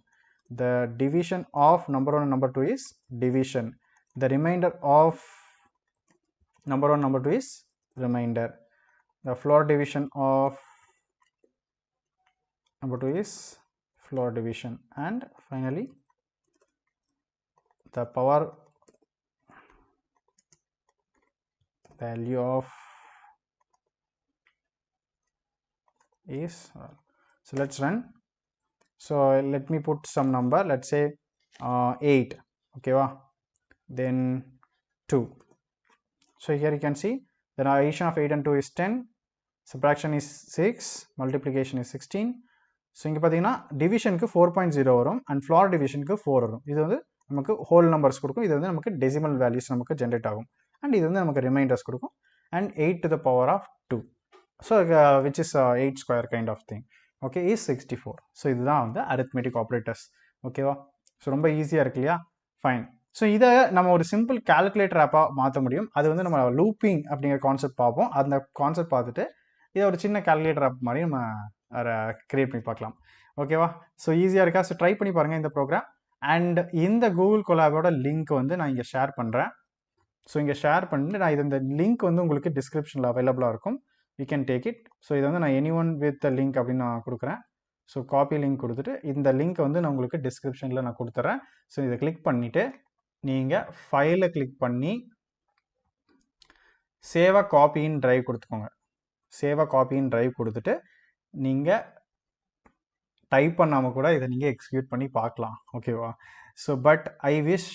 The division of number 1 and number 2 is division. The remainder of number 1 and number 2 is remainder. The floor division of number 2 is floor division, and finally the power value of is so let's run. So let me put some number, let's say 8. okay wow? Then 2. so here you can see the addition of 8 and 2 is 10, subtraction is 6, multiplication is 16. So இங்கே பார்த்தீங்கன்னா டிவிஷனுக்கு 4.0 வரும் and flower டிவிஷனுக்கு 4 வரும். இது வந்து நமக்கு whole numbers கொடுக்கும், இது வந்து நமக்கு டெசிமல் வேல்யூஸ் நமக்கு ஜென்ரேட் ஆகும், அண்ட் இது வந்து நமக்கு ரிமைண்டர்ஸ் கொடுக்கும். And 8 to the power of 2, so which is 8 square kind of thing. Okay, is 64. ஸோ இதுதான் வந்து அரித்மெட்டிக் ஆப்ரேட்டர்ஸ். ஓகேவா? ஸோ ரொம்ப ஈஸியாக இருக்கு இல்லையா? ஃபைன். ஸோ இதை நம்ம ஒரு சிம்பிள் கால்குலேட்டர் ஆப்பாக மாற்ற முடியும். அது வந்து நம்ம லூப்பிங் அப்படிங்கிற கான்செப்ட் பார்ப்போம். அந்த கான்செப்ட் பார்த்துட்டு இதை ஒரு சின்ன கால்குலேட்டர் ஆப் மாதிரி நம்ம கிரியேட் பண்ணி பார்க்கலாம். ஓகேவா? ஸோ ஈஸியாக இருக்கா? ஸோ ட்ரை பண்ணி பாருங்கள் இந்த ப்ரோக்ராம். அண்ட் இந்த கூகுள் கொலாபோட லிங்க் வந்து நான் இங்கே ஷேர் பண்ணுறேன். ஸோ இங்கே ஷேர் பண்ணிட்டு நான் இந்த லிங்க் வந்து உங்களுக்கு டிஸ்கிரிப்ஷனில் அவைலபிளாக இருக்கும். You can take it. So இதை வந்து நான் எனி ஒன் வித் லிங்க் அப்படின்னு நான் கொடுக்குறேன். ஸோ காப்பி லிங்க் கொடுத்துட்டு இந்த லிங்க் வந்து நான் உங்களுக்கு டிஸ்கிரிப்ஷனில் நான் கொடுத்துட்றேன். ஸோ இதை கிளிக் பண்ணிவிட்டு நீங்கள் ஃபைலை கிளிக் பண்ணி save a copy in drive கொடுத்துக்கோங்க. Save a copy in drive கொடுத்துட்டு நீங்கள் டைப் பண்ணாமல் கூட இதை நீங்கள் எக்ஸிக்யூட் பண்ணி பார்க்கலாம். ஓகேவா? ஸோ பட் ஐ விஷ்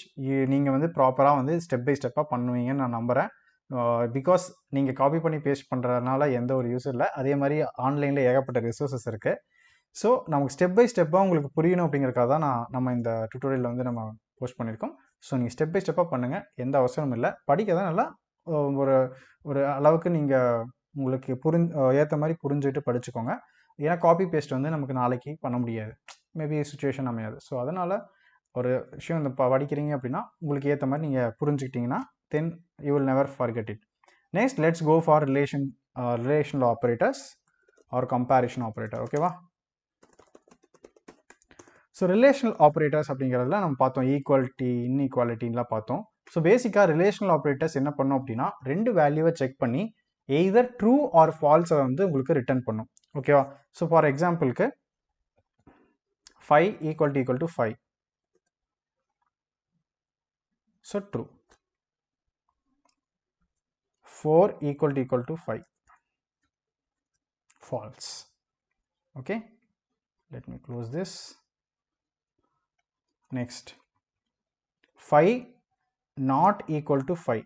நீங்கள் வந்து ப்ராப்பராக வந்து ஸ்டெப் பை ஸ்டெப்பாக பண்ணுவீங்கன்னு நான் நம்புகிறேன். பிகாஸ் நீங்கள் காப்பி பண்ணி பேஸ்ட் பண்ணுறதுனால எந்த ஒரு யூஸ் இல்லை. அதே மாதிரி ஆன்லைனில் ஏகப்பட்ட ரிசோர்ஸஸ் இருக்குது. ஸோ நமக்கு ஸ்டெப் பை ஸ்டெப்பாக உங்களுக்கு புரியணும் அப்படிங்கிறக்காக தான் நம்ம இந்த டுட்டோரியலில் வந்து நம்ம போஸ்ட் பண்ணியிருக்கோம். ஸோ நீங்கள் ஸ்டெப் பை ஸ்டெப்பாக பண்ணுங்கள், எந்த அவசரமும் இல்லை. படிக்க தான் நல்லா ஒரு அளவுக்கு நீங்கள் உங்களுக்கு ஏற்ற மாதிரி புரிஞ்சுட்டு படிச்சுக்கோங்க. ஏன்னா காப்பி பேஸ்ட் வந்து நமக்கு நாளைக்கு பண்ண முடியாது, மேபி சுச்சுவேஷன் அமையாது. ஸோ அதனால் ஒரு விஷயம் இந்த படிக்கிறீங்க அப்படின்னா உங்களுக்கு ஏற்ற மாதிரி நீங்கள் புரிஞ்சுக்கிட்டீங்கன்னா then you will never forget it. Next let's go for relational operators or comparison operator. ஓகேவா? ஸோ ஸோ ரிலேஷனல் ஆப்ரேட்டர்ஸ் அப்படிங்கிறதுல நம்ம பார்த்தோம் ஈக்குவாலிட்டி இன்இக்வாலிட்டின்லாம் பார்த்தோம். ஸோ பேசிக்காக ரிலேஷனல் ஆப்ரேட்டர்ஸ் என்ன பண்ணோம் அப்படின்னா ரெண்டு வேல்யூவை செக் பண்ணி எய்தர் ட்ரூ ஆர் ஃபால்ஸை வந்து உங்களுக்கு ரிட்டர்ன் பண்ணும். ஓகேவா? ஸோ ஃபார் எக்ஸாம்பிளுக்கு 5 equal to 5. So true. 4 equal to 5. False. Okay, let me close this. Next, 5 not equal to 5.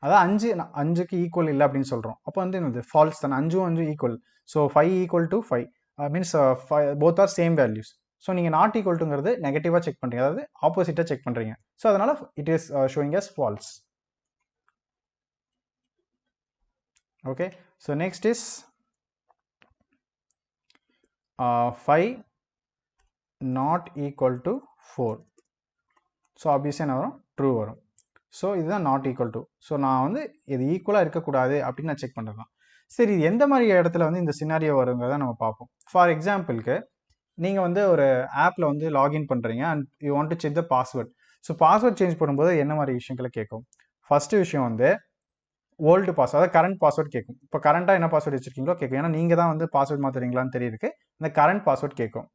அதான் 5க்கு ஈக்குவல் இல்லை அப்படின்னு சொல்கிறோம். அப்போ வந்து என்னது ஃபால்ஸ் தானே. 5 equal. So 5 equal to 5 means both are same values. So நீங்கள் நாட் ஈக்குவல் டுங்கிறது நெகட்டிவாக செக் பண்ணுறீங்க, அதாவது ஆப்போசிட்டாக செக் பண்ணுறீங்க. ஸோ அதனால் it is showing as false. Okay, so next is 5 not equal to 4. So ஆப்வியஸாக என்ன வரும்? ட்ரூ வரும். ஸோ இதுதான் நாட் ஈக்குவல் டு. ஸோ நான் வந்து இது ஈக்குவலாக இருக்கக்கூடாது அப்படின்னு நான் செக் பண்ணுறேன். சரி, இது எந்த மாதிரி இடத்துல வந்து இந்த சினாரியோ வருங்கிறத நம்ம பார்ப்போம். ஃபார் எக்ஸாம்பிளுக்கு நீங்கள் வந்து ஒரு ஆப்பில் வந்து லாகின் பண்ணுறீங்க and you want to check the password. So password change பண்ணும்போது என்ன மாதிரி விஷயங்களை கேட்கும்? ஃபஸ்ட்டு விஷயம் வந்து ஓல்டு பாஸ்வேர்ட், அதாவது கரண்ட் பாஸ்வேர்ட் கேட்கும். இப்போ கரண்ட்டாக என்ன பாஸ்வேர்ட் வச்சிருக்கீங்களோ கேட்கும். ஏன்னா நீங்கள் தான் வந்து பாஸ்வேர்ட் மாற்றுறீங்களான்னு தெரியுதுக்கு இந்த கரண்ட் பாஸ்வேர்ட் கேட்கும்.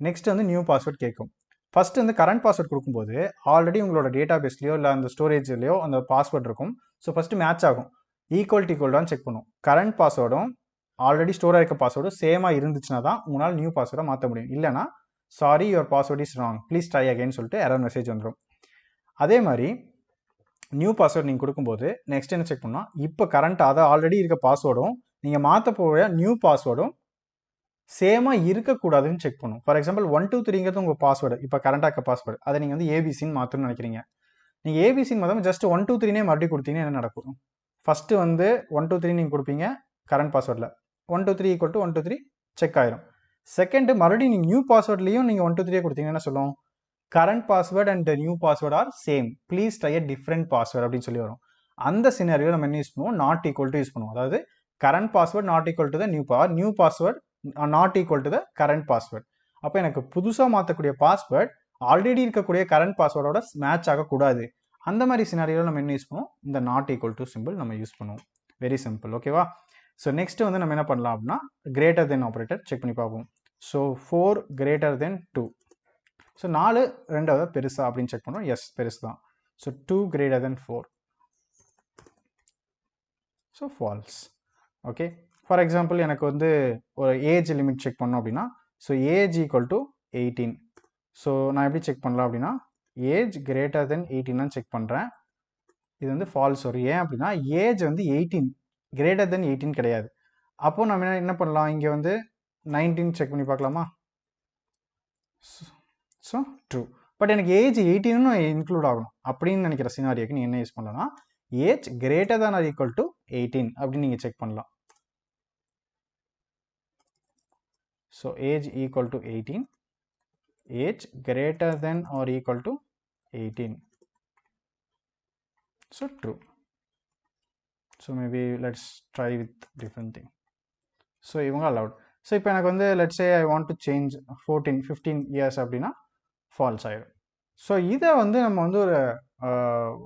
நெக்ஸ்ட் வந்து நியூ பாஸ்வேர்ட் கேட்கும். ஃபஸ்ட்டு வந்து கரண்ட் பாஸ்வேர்ட் கொடுக்கும்போது ஆல்ரெடி உங்களோட டேட்டா பேஸ்லையோ இல்லை அந்த ஸ்டோரேஜ்லையோ அந்த பாஸ்வேர்ட் இருக்கும். ஸோ ஃபஸ்ட்டு மேட்ச் ஆகும். ஈக்குவல்டான்னு செக் பண்ணும். கரண்ட் பாஸ்வேர்டும் ஆல்ரெடி ஸ்டோர் ஆகிருக்க பாஸ்வேர்டும் சேமாக இருந்துச்சுன்னா தான் உங்களால் நியூ பாஸ்வேர்டை மாற்ற முடியும். இல்லைனா sorry your password is wrong, please try அகைன்னு சொல்லிட்டு எரர் மெசேஜ் வந்துடும். அதே மாதிரி நியூ பாஸ்வேர்ட் நீங்கள் கொடுக்கும்போது நெக்ஸ்ட் என்ன செக் பண்ணால் இப்போ கரண்ட்டாக அதை ஆல்ரெடி இருக்க பாஸ்வேர்டும் நீங்கள் மாற்ற போகிற நியூ பாஸ்வேர்டும் சேமாக இருக்கக்கூடாதுன்னு செக் பண்ணும். ஃபார் எக்ஸாம்பிள் 1 2 3ங்கிறது உங்கள் பாஸ்வேர்டு, இப்போ கரண்டாக இருக்க பாஸ்வேர்டு, அதை நீங்கள் வந்து ஏபிசின்னு மாற்றணும்னு நினைக்கிறீங்க. நீங்கள் ஏபிசின்னு மாற்றாமல் ஜஸ்ட் 1 2 3 மறுபடியும் கொடுத்தீங்கன்னா என்ன நடக்கும்? ஃபஸ்ட்டு வந்து 1 2 3 நீங்கள் கொடுப்பீங்க கரண்ட் பாஸ்வேர்டில், 1 2 3 ஈக்குவல் டு 1 2 3 செக் ஆயிரும். செகண்டு மறுபடியும் நீங்கள் நியூ பாஸ்வேர்ட்லேயும் நீங்கள் 1 2 3 கொடுத்தீங்கன்னா என்ன சொல்லும்? Current password and new password R same, please try a different password அப்படின்னு சொல்லி வரும். அந்த சினாரியோ நம்ம என்ன யூஸ் பண்ணுவோம்? நாட் ஈக்குவல் டு யூஸ் பண்ணுவோம். அதாவது current password not equal to the new password not equal to the current password. அப்போ எனக்கு புதுசாக மாற்றக்கூடிய பாஸ்வேர்ட் ஆல்ரெடி இருக்கக்கூடிய கரண்ட் பாஸ்வேர்டோட மேட்ச் ஆகக்கூடாது. அந்த மாதிரி சினாரியோவில் நம்ம என்ன யூஸ் பண்ணுவோம்? இந்த நாட் ஈக்குவல் டு சிம்பிள் நம்ம யூஸ் பண்ணுவோம். Very simple. ஓகேவா? ஸோ நெக்ஸ்ட் வந்து நம்ம என்ன பண்ணலாம் அப்படின்னா கிரேட்டர் தென் ஆப்ரேட்டர் செக் பண்ணி பார்ப்போம். So 4 greater than 2. ஸோ 4 ரெண்டாவது பெருசா அப்படின்னு செக் பண்ணுவோம். எஸ், பெருசு தான். So 2 greater than 4. So false. Okay, for example எனக்கு வந்து ஒரு ஏஜ் லிமிட் செக் பண்ணோம் அப்படின்னா so age equal to 18. So நான் எப்படி செக் பண்ணலாம் அப்படின்னா ஏஜ் கிரேட்டர் தென் 18 செக் பண்ணுறேன். இது வந்து ஃபால்ஸ் வரும். ஏன் அப்படின்னா ஏஜ் வந்து 18, கிரேட்டர் தென் 18 கிடையாது. அப்போது நம்ம என்ன பண்ணலாம்? இங்கே வந்து 19 செக் பண்ணி பார்க்கலாமா? So true. பட் எனக்கு ஏஜ் 18 இன்க்ளூட் ஆகணும் அப்படின்னு நினைக்கிற சினாரியோக்கு நீங்கள் என்ன யூஸ் பண்ணலாம்னா age greater than or equal to 18 அப்படின்னு நீங்கள் செக் பண்ணலாம். So age equal to 18, age greater than or equal to 18. So true. So maybe let's try with different thing. So இவங்க அலவுட். ஸோ இப்போ எனக்கு வந்து let's say I want to change 14 15 years அப்படின்னா false ஆயிடும். So இதை வந்து நம்ம வந்து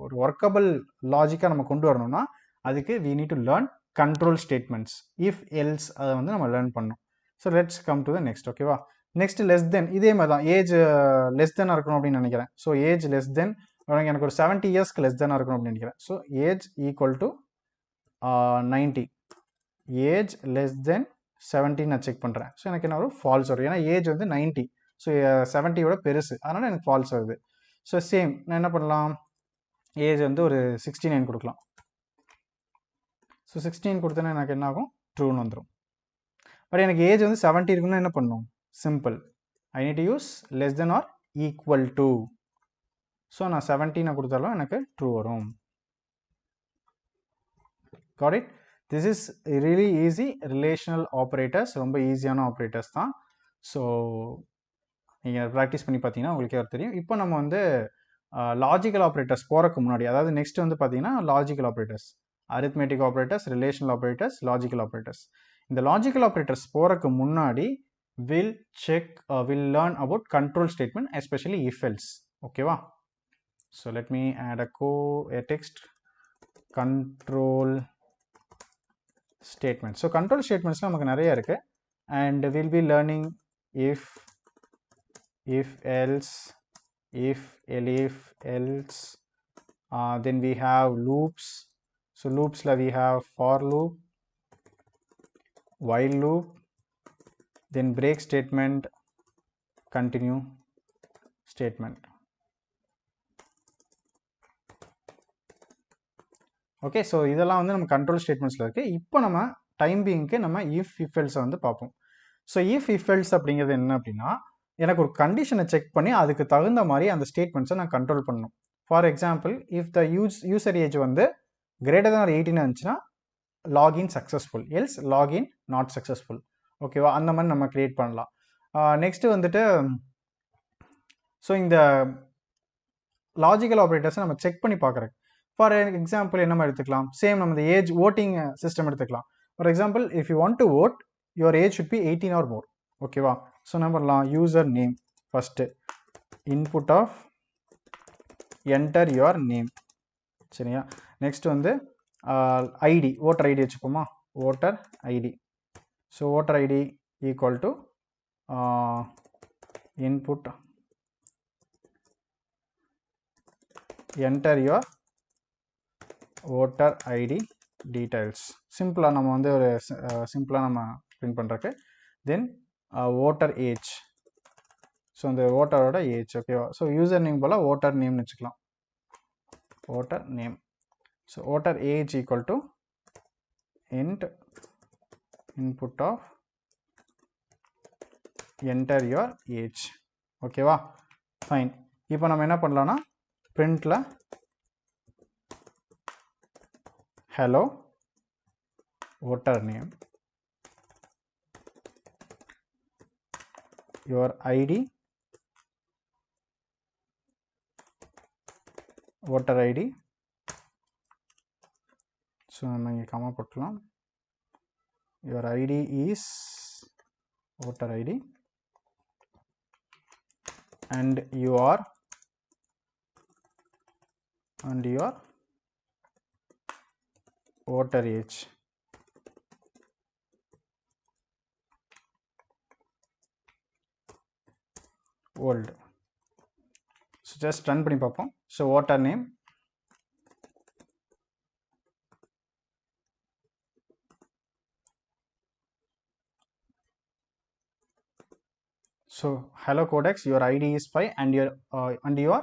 ஒரு ஒர்க்கபிள் லாஜிக்காக நம்ம கொண்டு வரணும்னா அதுக்கு we need to learn control statements, if else, அதை வந்து நம்ம லேர்ன் பண்ணணும். So let's come to the next. ஓகேவா? நெக்ஸ்ட் லெஸ் தென், இதே மாதிரி தான் ஏஜ் லெஸ் தென்னாக இருக்கணும் அப்படின்னு நினைக்கிறேன். ஸோ ஏஜ் லெஸ் தென் எனக்கு ஒரு 70 இயர்ஸ்க்கு லெஸ் தென்னாக இருக்கணும் அப்படின்னு நினைக்கிறேன். So age equal to 90, age less than 70 நான் செக் பண்ணுறேன். ஸோ எனக்கு என்ன வரும்? ஃபால்ஸ் வரும். ஏன்னா ஏஜ் வந்து 90, ஸோ 70யோட பெருசு, அதனால் எனக்கு ஃபால்ஸ் வருது. ஸோ சேம் நான் என்ன பண்ணலாம்? ஏஜ் வந்து ஒரு 69 கொடுக்கலாம். ஸோ 16 கொடுத்தேன்னா எனக்கு என்ன ஆகும்? ட்ரூன்னு வந்துடும். பட் எனக்கு ஏஜ் வந்து 70 இருக்குன்னா என்ன பண்ணணும்? Simple, I need to use less than or equal to. So நான் 17 கொடுத்தாலும் எனக்கு ட்ரூ வரும். Got it? This is really easy. Relational operators ரொம்ப ஈஸியான ஆப்ரேட்டர்ஸ் தான். ஸோ நீங்கள் ப்ராக்டிஸ் பண்ணி பார்த்தீங்கன்னா உங்களுக்கே தெரியும். இப்போ நம்ம வந்து லாஜிக்கல் ஆப்ரேட்டர்ஸ் போகிறக்கு முன்னாடி, அதாவது நெக்ஸ்ட் வந்து பார்த்தீங்கன்னா logical operators, arithmetic operators, relational operators, logical operators. இந்த லாஜிக்கல் ஆப்ரேட்டர்ஸ் போகிறக்கு முன்னாடி we'll check, we'll learn about control statement, especially if else. Okay va? So let me add a text control statement. So control statements நமக்கு நிறைய இருக்கு, and we'll be learning if else, if elif else, then we have loops. So loops la we have for loop, while loop, then break statement, continue statement. Okay, so இதெல்லாம் வந்து நம்ம control ஸ்டேட்மெண்ட்ஸில் இருக்குது. இப்போ நம்ம time பீயிங்க்கு நம்ம if else வந்து பார்ப்போம். So if else அப்படிங்கிறது என்ன அப்படின்னா, எனக்கு ஒரு கண்டிஷனை செக் பண்ணி அதுக்கு தகுந்த மாதிரி அந்த ஸ்டேட்மெண்ட்ஸை நான் கண்ட்ரோல் பண்ணணும். For example, if the user age வந்து கிரேட்டர் தான் 18 இருந்துச்சுன்னா login successful, else login not successful. ஓகேவா? அந்த மாதிரி நம்ம கிரியேட் பண்ணலாம். நெக்ஸ்ட்டு வந்துட்டு, ஸோ இந்த லாஜிக்கல் ஆப்ரேட்டர்ஸை நம்ம செக் பண்ணி பார்க்குறேன். ஃபார் எக்ஸாம்பிள் என்ன மாதிரி எடுத்துக்கலாம், சேம் நம்ம இந்த ஏஜ் ஓட்டிங் சிஸ்டம் எடுத்துக்கலாம். For example, if you want to vote, your age should be 18 or more. ஓகேவா? ஸோ என்ன பண்ணலாம், user name first, input of enter your name. சரியா? நெக்ஸ்ட் வந்து ஐடி, ஓட்டர் ஐடி வச்சுப்போமா, voter ID. So voter ID equal to input enter your voter ID details. சிம்பிளாக நம்ம வந்து ஒரு சிம்பிளாக நம்ம பிரிண்ட் பண்ணுறக்கு. தென் ஓட்டர் ஏஜ், ஸோ இந்த ஓட்டரோட ஏஜ். ஓகேவா? ஸோ யூசர் நேம் போல் ஓட்டர் நேம்னு வச்சுக்கலாம், voter name. So voter age equal to int input of enter your age. ஓகேவா? ஃபைன். இப்போ நம்ம என்ன பண்ணலாம்னா, பிரிண்ட்ல hello voter name, your id, voter id. So நம்ம இங்கே கமா போட்டுக்கலாம், your id is voter id and your voter age. Old. So just run பண்ணி பார்ப்போம். So voter name, so hello CodeX, your id is 5 and your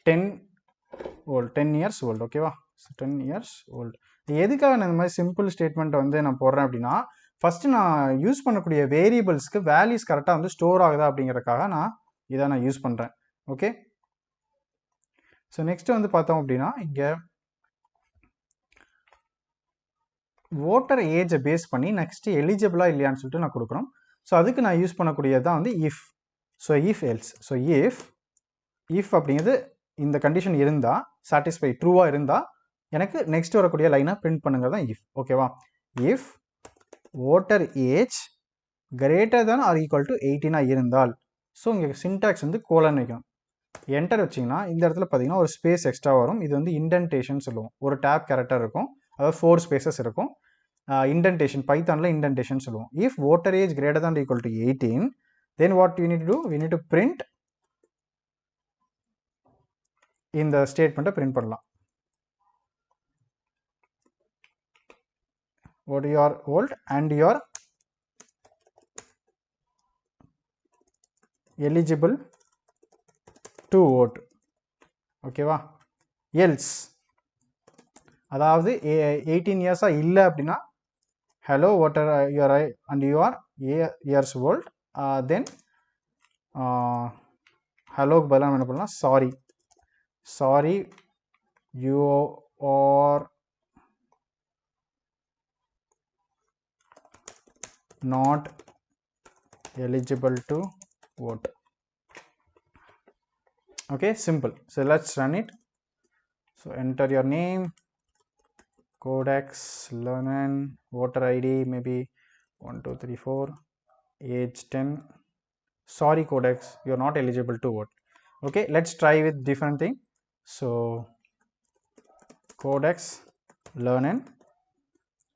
10 old, 10 years old. ஓகேவா? So 10 years old. எதுக்காக நான் இந்த மாதிரி simple statement வந்து நான் போடுறேன் அப்படின்னா, ஃபஸ்ட்டு நான் யூஸ் பண்ணக்கூடிய வேரியபிள்ஸ்க்கு வேல்யூஸ் கரெக்டாக வந்து ஸ்டோர் ஆகுதா அப்படிங்கிறதுக்காக நான் இதை நான் யூஸ் பண்ணுறேன். ஓகே, ஸோ நெக்ஸ்ட் வந்து பார்த்தோம் அப்படின்னா, இங்கே ஓட்டர் ஏஜை பேஸ் பண்ணி நெக்ஸ்ட்டு எலிஜிபிளா இல்லையான்னு சொல்லிட்டு நான் கொடுக்குறோம். ஸோ அதுக்கு நான் யூஸ் பண்ணக்கூடியது தான் வந்து if. So if else. So if அப்படிங்கிறது இந்த கண்டிஷன் இருந்தால், சாட்டிஸ்ஃபை ட்ரூவாக இருந்தால் எனக்கு நெக்ஸ்ட் வரக்கூடிய லைனை பிரிண்ட் பண்ணுங்கிறது தான் இஃப். ஓகேவா? If voter age greater than or equal to 18 இருந்தால், ஸோ இங்கே சின்டாக்ஸ் வந்து கோலன் வைக்கணும். என்டர் வச்சிங்கன்னா இந்த இடத்துல பார்த்தீங்கன்னா ஒரு ஸ்பேஸ் எக்ஸ்ட்ரா வரும். இது வந்து இண்டென்டேஷன் சொல்லுவோம். ஒரு டேப் கேரக்டர் இருக்கும், அதாவது 4 ஸ்பேசஸ் இருக்கும். இண்டென்டேஷன், பைத்தானில் இண்டென்டேஷன் சொல்லுவோம். If voter age greater than equal to 18, then what you need to do, we need to print இந்த ஸ்டேட்மெண்ட்டை பிரிண்ட் பண்ணலாம். what you are old and you are eligible to vote. ஓகேவா? Else, அதாவது 18 இயர்ஸா இல்லை அப்படின்னா, hello voter you are and you are years old, then helloக்கு பதிலாக என்ன பண்ணலாம், sorry you are not eligible to vote. Okay, simple. So let's run it. So enter your name, CodeXLearnN, voter ID maybe 1 2 3 4, age 10. Sorry CodeX, you are not eligible to vote. Okay, let's try with different thing. So CodeXLearnN,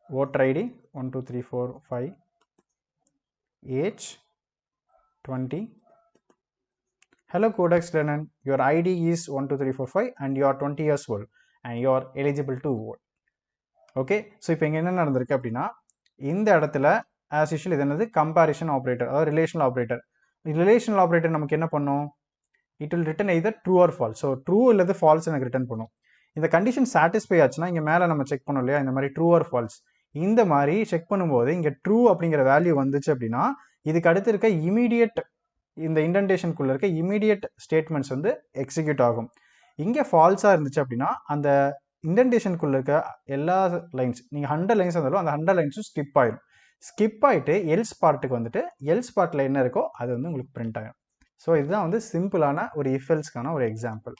voter ID 1 2 3 4 5, age 20. Hello CodeXLearnN, your ID is 1 2 3 4 5 and you are 20 years old and you are eligible to vote. Okay, so இப்போ இங்கே என்ன நடந்திருக்கு அப்படின்னா, இந்த இடத்துல as usual இது என்னது comparison operator, அதாவது ரிலேஷனல் ஆப்ரேட்டர். ரிலேஷனல் ஆப்ரேட்டர் நமக்கு என்ன பண்ணும், it will return either true or false. So true இல்லது ஃபால்ஸ் எனக்கு ரிட்டன் பண்ணும். இந்த கண்டிஷன் சாட்டிஸ்ஃபை ஆச்சுன்னா இங்கே மேலே நம்ம செக் பண்ணோம் இல்லையா, இந்த மாதிரி ட்ரூ ஆர் ஃபால்ஸ். இந்த மாதிரி செக் பண்ணும்போது இங்கே ட்ரூ அப்படிங்கிற வேல்யூ வந்துச்சு அப்படின்னா இதுக்கு அடுத்து இருக்க இமீடியட், இந்த இண்டென்டேஷனுக்குள்ளே இருக்க இமீடியட் ஸ்டேட்மெண்ட்ஸ் வந்து எக்ஸிக்யூட் ஆகும். இங்கே ஃபால்ஸாக இருந்துச்சு அப்படின்னா அந்த இண்டென்டேஷனுக்குள்ள இருக்க எல்லா லைன்ஸ், நீங்கள் 100 லைன்ஸ் இருந்தாலும் அந்த 100 லைன்ஸும் ஸ்கிப் ஆயிடும். ஸ்கிப் ஆகிட்டு எல்ஸ் பார்ட்டுக்கு வந்துட்டு எல்ஸ் பார்ட்டில் என்ன இருக்கோ அது வந்து உங்களுக்கு பிரிண்ட் ஆகிடும். ஸோ இதுதான் வந்து சிம்பிளான ஒரு இஃப்எல்ஸ்க்கான ஒரு எக்ஸாம்பிள்.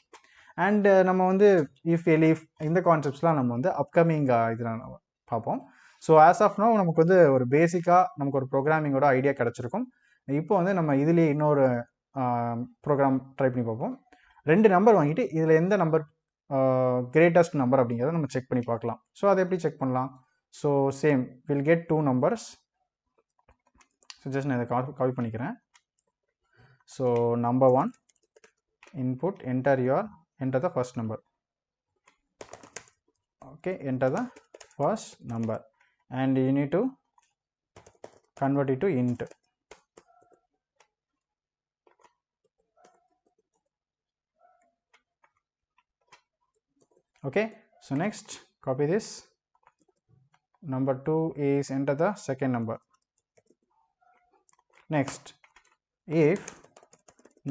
அண்டு நம்ம வந்து இஃப் எலிஃப் இந்த கான்செப்ட்ஸ்லாம் நம்ம வந்து அப்கமிங் இதில் பார்ப்போம். ஸோ ஆஸ் ஆஃப் நோ நமக்கு வந்து ஒரு பேசிக்காக நமக்கு ஒரு ப்ரோக்ராமிங்கோட ஐடியா கிடச்சிருக்கும். இப்போ வந்து நம்ம இதுலேயே இன்னொரு ப்ரோக்ராம் ட்ரை பண்ணி பார்ப்போம். 2 நம்பர் வாங்கிட்டு இதில் எந்த நம்பர் கிரேட்டஸ்ட் நம்பர் அப்படிங்கிறத நம்ம செக் பண்ணி பார்க்கலாம். ஸோ அதை எப்படி செக் பண்ணலாம், so same will get 2 numbers. So just நான் இதை காப்பி பண்ணிக்கிறேன். So number 1 input, enter the first number. Okay, enter the first number and you need to convert it to int. Okay, so next copy this. Number 2 is enter the second number. Next, if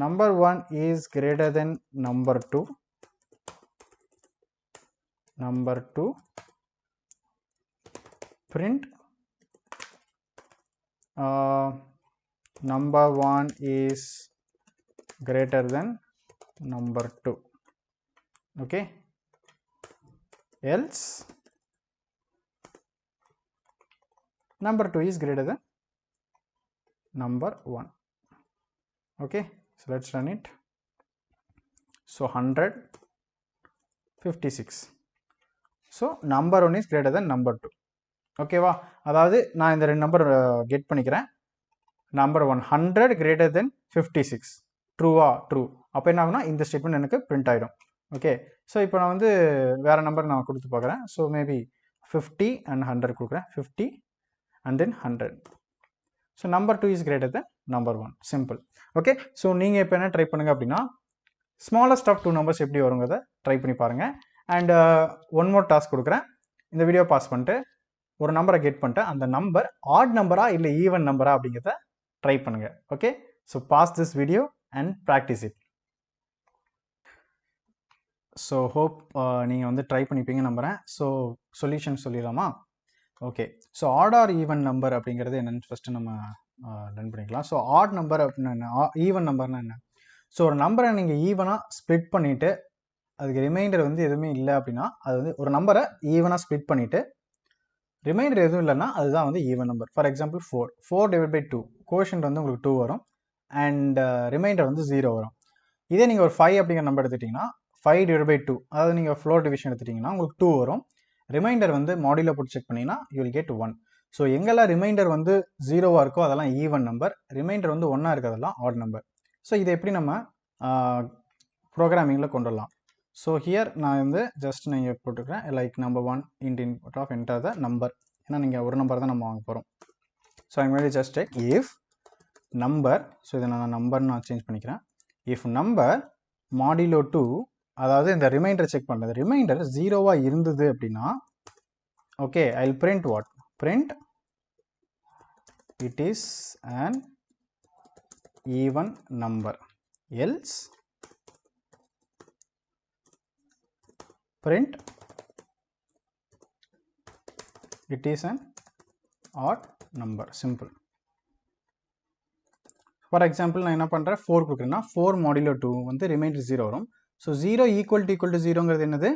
number 1 is greater than number 2, print number 1 is greater than number 2. Okay, else number 2 is greater than number 1. Okay, so let's run it. So 156. So number 1 is greater than number 2. Okay வா, அதாவது நான் இந்த 2 number get பண்ணிக்கிறேன். Number 100 greater than 56, ட்ரூவா, true. அப்போ என்ன ஆகுனா இந்த ஸ்டேட்மெண்ட் எனக்கு பிரிண்ட் ஆகிடும். ஓகே, ஸோ இப்போ நான் வந்து வேறு நம்பர் நான் கொடுத்து பார்க்குறேன். ஸோ மேபி 50 and 100 கொடுக்குறேன். 50 and then 100. So number 2 is greater than number 1. Simple. Okay, so நீங்கள் இப்போ என்ன ட்ரை பண்ணுங்கள் அப்படின்னா ஸ்மாலஸ்ட் ஆஃப் 2 நம்பர்ஸ் எப்படி வருங்கிறத ட்ரை பண்ணி பாருங்கள். அண்ட் ஒன் மோர் டாஸ்க் கொடுக்குறேன். இந்த வீடியோ பாஸ் பண்ணிட்டு ஒரு நம்பரை கெட் பண்ணிட்டு அந்த நம்பர் ஆட் நம்பரா இல்லை ஈவன் நம்பரா அப்படிங்கிறத ட்ரை பண்ணுங்கள். Okay, so pass this video and practice it. So hope நீங்கள் வந்து ட்ரை பண்ணிப்பீங்க நம்புகிறேன். ஸோ சொல்யூஷன் சொல்லிடலாமா? Okay, so odd or even number அப்படிங்கிறது என்னென்னு ஃபஸ்ட்டு நம்ம ரன் பண்ணிக்கலாம். ஸோ ஆட் நம்பர் அப்படின்னா என்ன, ஈவன் நம்பர்னா என்ன? ஸோ ஒரு நம்பரை நீங்கள் ஈவனாக ஸ்ப்ளிட் பண்ணிவிட்டு அதுக்கு ரிமைண்டர் வந்து எதுவுமே இல்லை அப்படின்னா அது வந்து ஒரு நம்பரை ஈவனாக ஸ்ப்ளிட் பண்ணிவிட்டு ரிமைண்டர் எதுவும் இல்லைன்னா அதுதான் வந்து even number. For example 4 divide by 2, quotient வந்து உங்களுக்கு 2 வரும் அண்ட் ரிமைண்டர் வந்து 0 வரும். இதே நீங்கள் ஒரு 5 அப்படிங்கிற நம்பர் எடுத்துட்டிங்கன்னா 5 டிவைட் பை 2, அதாவது நீங்கள் ஃப்ளோர் டிவிஷன் எடுத்துட்டிங்கன்னா உங்களுக்கு 2 வரும். ரிமைண்டர் வந்து மாடியூலில் போட்டு செக் பண்ணிங்கன்னா யூ வில் கெட் 1. ஸோ எங்கெல்லாம் ரிமைண்டர் வந்து 0வாக இருக்கோ அதெல்லாம் ஈவன் நம்பர், ரிமைண்டர் வந்து 1ஆக இருக்கிறதெல்லாம் ஆட் நம்பர். ஸோ இதை எப்படி நம்ம ப்ரோக்ராமிங்கில் கொண்டு வரலாம்? ஸோ ஹியர் நான் வந்து ஜஸ்ட் நீங்கள் போட்டுக்கிறேன் like number 1 input of enter the number. ஏன்னா நீங்கள் ஒரு நம்பர் தான் நம்ம வாங்க போகிறோம். So I made just take if number, so இதை நான் நம்பர்னு நான் சேஞ்ச் பண்ணிக்கிறேன். இஃப் நம்பர் மாடிலோ 2, அதாவது இந்த ரிமைண்டர் செக் பண்ணுறது, ரிமைண்டர் 0வாக இருந்தது அப்படின்னா okay I will print what, print it is an even number, else print it is an odd number. Simple. For example நான் என்ன பண்ணுறேன் 4 கொடுக்குறேன்னா 4 மாடிலோ 2 வந்து ரிமைண்டர் 0 வரும். ஸோ 0 ஈக்குவல் டு 0ங்கிறது என்னது,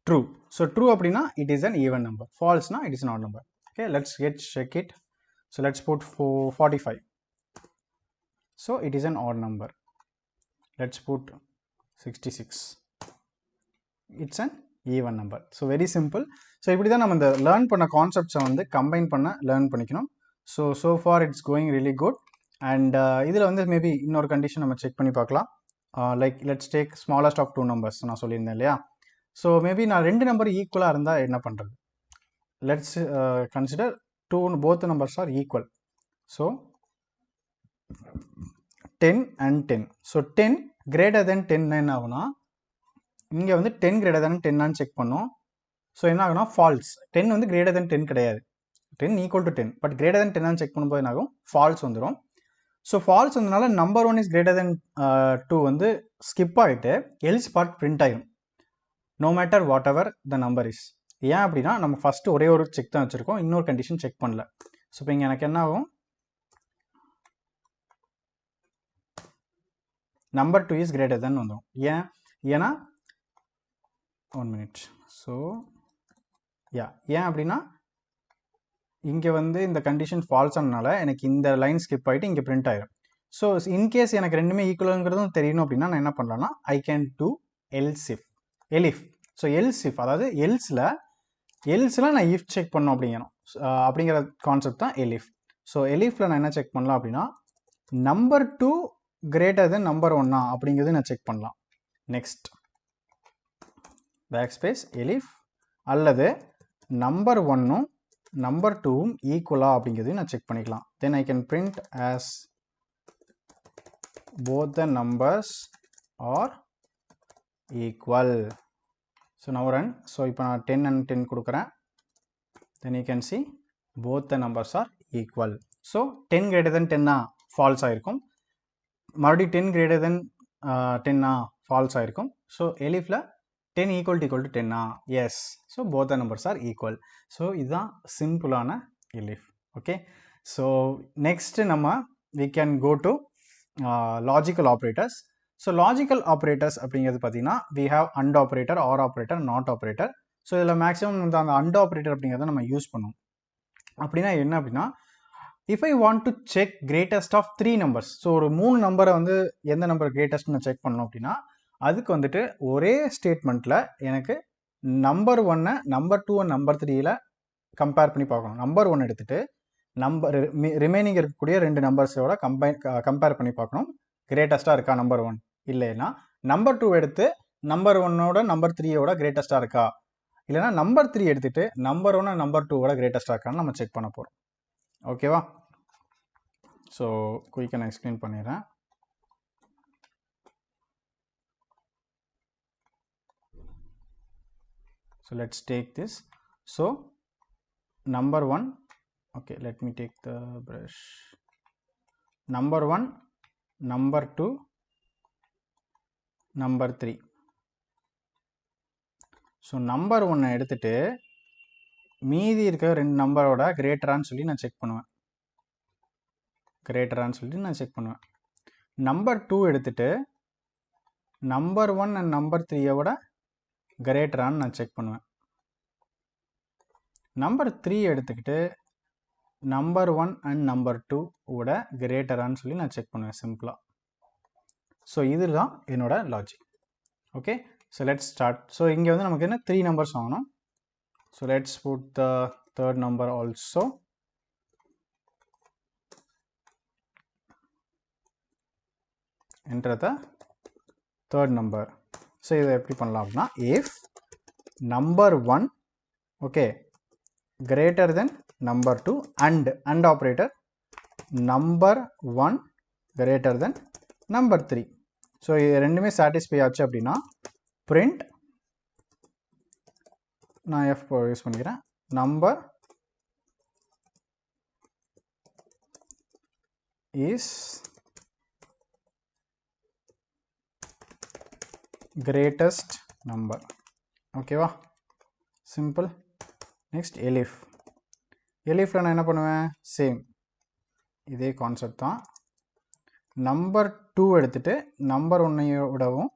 ட்ரூ. ஸோ ட்ரூ அப்படின்னா it is an even number, ஃபால்ஸ்னா it is an odd number. Okay, let's check it. So let's put 45. So it is an odd number. Let's put 66. It's an even number. So very simple. So இப்படி தான் நம்ம இந்த learn பண்ண concepts வந்து combine பண்ண learn பண்ணிக்கணும். So far it's going really good. And இதில் வந்து maybe இன்னொரு condition நம்ம check பண்ணி பார்க்கலாம். Like let's take smallest of two numbers நான் சொல்லியிருந்தேன் இல்லையா. So maybe நான் ரெண்டு நம்பர் ஈக்குவலாக இருந்தால் என்ன பண்ணுறது? Let's consider both the numbers are equal. So 10 and 10. So 10 greater than 10 என்ன ஆகுனா இங்கே வந்து 10 greater than 10 செக் பண்ணோம். ஸோ என்ன ஆகுனா ஃபால்ஸ். 10 வந்து greater than 10 கிடையாது. 10 equal to 10 but greater than 10 check பண்ணும்போது என்ன ஆகும்? ஃபால்ஸ் வந்துடும். ஸோ ஃபால்ஸ் வந்தனால நம்பர் 1 இஸ் greater than 2 வந்து ஸ்கிப் ஆகிட்டு எல்ஸ் பார்ட் பிரிண்ட் ஆகிடும். No matter whatever the number is. ஏன் அப்படின்னா நம்ம ஃபஸ்ட்டு ஒரே ஒரு செக் தான் வச்சுருக்கோம், இன்னொரு கண்டிஷன் செக் பண்ணல. ஸோ இப்போ இங்கே எனக்கு என்ன ஆகும்? நம்பர் 2 இஸ் greater than வந்துடும். ஏன்னா 1 minute. ஸோ ஏன் அப்படின்னா இங்கே வந்து இந்த கண்டிஷன் ஃபால்ஸ் ஆனதுனால எனக்கு இந்த லைன் ஸ்கிப் ஆகிட்டு இங்கே பிரிண்ட் ஆகிடும். ஸோ இன்கேஸ் எனக்கு ரெண்டுமே ஈக்குவலுங்கிறதும் தெரியணும் அப்படின்னா நான் என்ன பண்ணலாம்னா I can do elif. So else if அதாவது எல்ஸில் நான் இஃப் செக் பண்ணோம் அப்படிங்கிற கான்செப்ட் தான் எலிஃப். ஸோ எலிஃபில் நான் என்ன செக் பண்ணலாம் அப்படின்னா நம்பர் 2 கிரேட்டர் தென் நம்பர் 1 அப்படிங்கிறது நான் செக் பண்ணலாம். நெக்ஸ்ட் பேக் ஸ்பேஸ் எலிஃப் அல்லது நம்பர் 1ம் நம்பர் 2ம் ஈக்குவலா அப்படிங்கிறதையும் நான் செக் பண்ணிக்கலாம். Then I can print as both the numbers are equal. So now run. So இப்போ நான் 10 and 10 கொடுக்குறேன். Then you can see both the numbers are equal. So 10 greater than 10 false ஆயிருக்கும். மறுபடியும் 10 greater than 10 false ஆயிருக்கும். So elifல 10 equal to 10 yes. So both the numbers are equal. So இதுதான் சிம்பிளான elif. Okay. So next we can go to logical operators. So logical operators அப்படிங்கிறது பார்த்தீங்கன்னா we have AND operator, OR operator, NOT operator. So இதில் maximum அந்த AND operator அப்படிங்கிறத நம்ம use பண்ணுவோம். அப்படின்னா என்ன அப்படின்னா if I want to check greatest of 3 numbers, so ஒரு 3 நம்பரை வந்து எந்த நம்பர் கிரேட்டஸ்ட் நான் செக் பண்ணணும் அப்படின்னா அதுக்கு வந்துட்டு ஒரே ஸ்டேட்மெண்ட்டில் எனக்கு நம்பர் 1 நம்பர் 2 நம்பர் 3ல கம்பேர் பண்ணி பார்க்கணும். நம்பர் 1 எடுத்துட்டு நம்பர் ரிமைனிங் இருக்கக்கூடிய ரெண்டு நம்பர்ஸோட கம்பேர் பண்ணி பார்க்கணும் கிரேட்டஸ்ட்டாக இருக்கா நம்பர் 1. இல்லைன்னா நம்பர் 2 எடுத்து நம்பர் 1ஓட நம்பர் 3யோட கிரேட்டஸ்ட்டாக இருக்கா, இல்லைனா நம்பர் 3 எடுத்துட்டு நம்பர் 1 நம்பர் 2ஓட கிரேட்டஸ்ட்டாக இருக்கான்னு நம்ம செக் பண்ண போகிறோம். ஓகேவா? ஸோ குயிக்காக நான் எக்ஸ்பிளைன் பண்ணிடுறேன். So let's take this. So number 1, okay, let me take the brush. Number 1, number 2, number 3. So number 1 எடுத்துட்டு மீதி இருக்க ரெண்டு நம்பரோட கிரேட்டரான்னு சொல்லி நான் செக் பண்ணுவேன். நம்பர் 2 எடுத்துட்டு நம்பர் 1 அண்ட் நம்பர் 3யோட கிரேட்டரான்னு நான் செக் பண்ணுவேன். நம்பர் 3 எடுத்துக்கிட்டு நம்பர் 1 அண்ட் நம்பர் 2 ஓட கிரேட்டரான்னு சொல்லி நான் செக் பண்ணுவேன் சிம்பிளாக. ஸோ இதுதான் என்னோட logic. Okay, so let's start. So இங்கே வந்து நமக்கு என்ன 3 நம்பர்ஸ் ஆகணும். So let's put the third number also. Enter the third number. So இதை எப்படி பண்ணலாம் அப்படின்னா if number 1 okay greater than number 2 and operator number 1 greater than number 3. So இது ரெண்டுமே சாட்டிஸ்ஃபை ஆச்சு அப்படின்னா பிரிண்ட், நான் எஃப் யூஸ் பண்ணிக்கிறேன், நம்பர் இஸ் greatest number. ஓகேவா? சிம்பிள். நெக்ஸ்ட் எலிஃப்ல நான் என்ன பண்ணுவேன்? சேம் இதே கான்செப்ட் தான். நம்பர் 2 எடுத்துட்டு நம்பர் 1ஓடவும்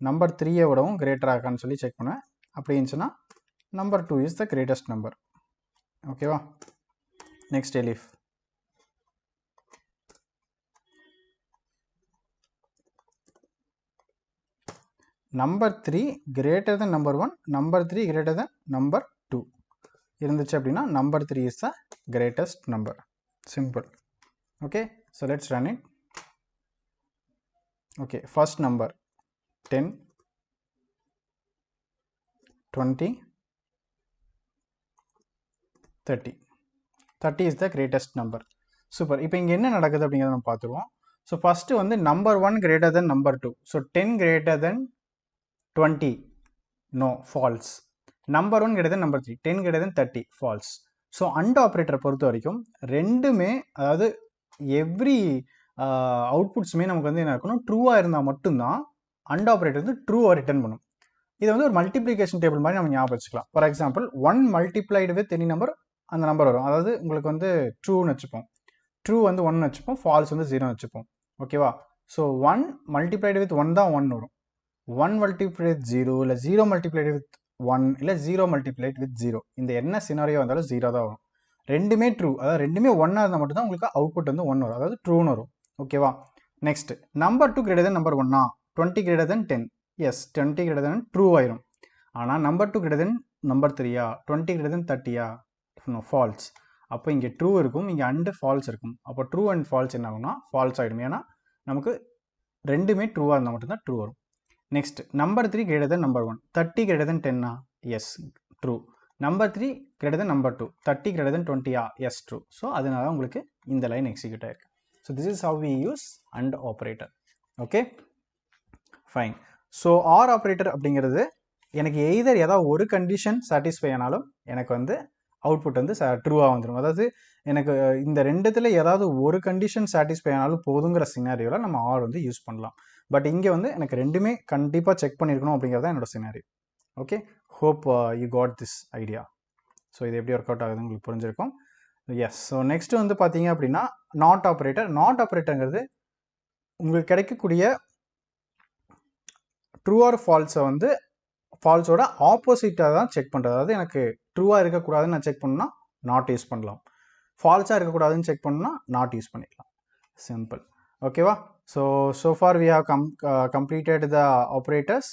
நம்பர் 3ஓடவும் கிரேட்டராக இருக்கான்னு சொல்லி செக் பண்ணுவேன். அப்படி இருந்துச்சுன்னா number 2 is the greatest number. ஓகேவா? Next elif number 3 greater than number 1, number 3 greater than number 2 இருந்துச்சு அப்படின்னா number 3 is the greatest number. Simple. Okay, so let's run it. Okay, first number 10, 20, 30. 30 is the greatest number. Super. இப்போ இங்கே என்ன நடக்குது அப்படிங்கிறத நம்ம பார்த்துருவோம். ஸோ ஃபஸ்ட்டு வந்து number 1 greater than number 2. So 10 greater than 20. No, false. Number 1 greater than number 3. 10 greater than 30. False. So and ஆப்ரேட்டரை பொறுத்த வரைக்கும் ரெண்டுமே, அதாவது எவ்ரி அவுட்புட்ஸுமே நமக்கு வந்து என்ன இருக்கணும், ட்ரூவாக இருந்தால் மட்டும்தான் அண்ட் ஆப்ரேட்டர் வந்து ட்ரூவாக ரிட்டர்ன் பண்ணும். இதை வந்து ஒரு மல்டிப்ளிகேஷன் டேபிள் மாதிரி நம்ம ஞாபகம் வச்சுக்கலாம். For example 1 multiplied with any number, அந்த நம்பர் வரும். அதாவது உங்களுக்கு வந்து ட்ரூன்னு வச்சுப்போம், ட்ரூ வந்து 1 வச்சுப்போம், ஃபால்ஸ் வந்து 0 வச்சுப்போம். ஓகேவா? ஸோ 1 மல்டிப்ளைடு வித் 1 தான் 1 வரும். 1 மல்டிப்ளைடு வித் 0, இல்லை 0 மல்டிப்ளைடு வித் 1, இல்லை 0 மல்டிப்ளைடு வித் 0. இந்த என்ன சினாரியோ வந்தாலும் 0 தான் வரும். ரெண்டுமே ட்ரூ, அதாவது ரெண்டுமே 1 இருந்தால் மட்டும்தான் உங்களுக்கு அவுட்புட் வந்து 1 வரும், அதாவது ட்ரூன்னு வரும். ஓகேவா? Next number 2 greater than number 1, 20 greater than 10. Yes, 20 greater than true ஆயிரும். ஆனால் நம்பர் 2 கிரேட்டர் தென் நம்பர் 3யா, 20 கிரேட்டர் தென் 30யா? No, false. அப்போ இங்கே ட்ரூ இருக்கும், இங்கே அண்டு ஃபால்ஸ் இருக்கும். அப்போ ட்ரூ அண்ட் ஃபால்ஸ் என்ன ஆகும்னா ஃபால்ஸ் ஆகிடும். ஏன்னா நமக்கு ரெண்டுமே ட்ரூவாக இருந்தால் மட்டும்தான் ட்ரூ வரும். Next number 3 greater than number 1. 30 greater than 10ஆ? Yes, true. Number 3 greater than number 2. 30 greater than 20ஆ? Yes, true. ஸோ அதனால உங்களுக்கு இந்த லைன் எக்ஸிக்யூட் ஆயிருக்கு. So this is how we use and operator. Okay, fine. So or operator அப்படிங்கிறது எனக்கு either ஏதாவது ஒரு கண்டிஷன் சாட்டிஸ்ஃபை ஆனாலும் எனக்கு வந்து அவுட்புட் வந்து ட்ரூவாக வந்துடும். அதாவது எனக்கு இந்த ரெண்டுத்தில் ஏதாவது ஒரு கண்டிஷன் சாட்டிஸ்ஃபை ஆனாலும் போதுங்கிற சினாரியோவில் நம்ம ஆர் வந்து யூஸ் பண்ணலாம். பட் இங்கே வந்து எனக்கு ரெண்டுமே கண்டிப்பாக செக் பண்ணியிருக்கணும் அப்படிங்கிறது என்னோட scenario. Okay, hope you got this idea. So இது எப்படி ஒர்க் அவுட் ஆகுதுன்னு உங்களுக்கு புரிஞ்சிருக்கும். எஸ். ஸோ நெக்ஸ்ட் வந்து பார்த்தீங்க அப்படின்னா நாட் ஆப்ரேட்டர். நாட் ஆப்ரேட்டருங்கிறது உங்களுக்கு கிடைக்கக்கூடிய ட்ரூ ஆர் ஃபால்ஸை வந்து ஃபால்ஸோட ஆப்போசிட்டாக தான் செக் பண்ணுறது. அதாவது எனக்கு ட்ரூவாக இருக்கக்கூடாதுன்னு நான் செக் பண்ணால் நாட் யூஸ் பண்ணலாம், ஃபால்ஸாக இருக்கக்கூடாதுன்னு செக் பண்ணால் நாட் யூஸ் பண்ணிக்கலாம். சிம்பிள். ஓகேவா? So far we have completed the operators.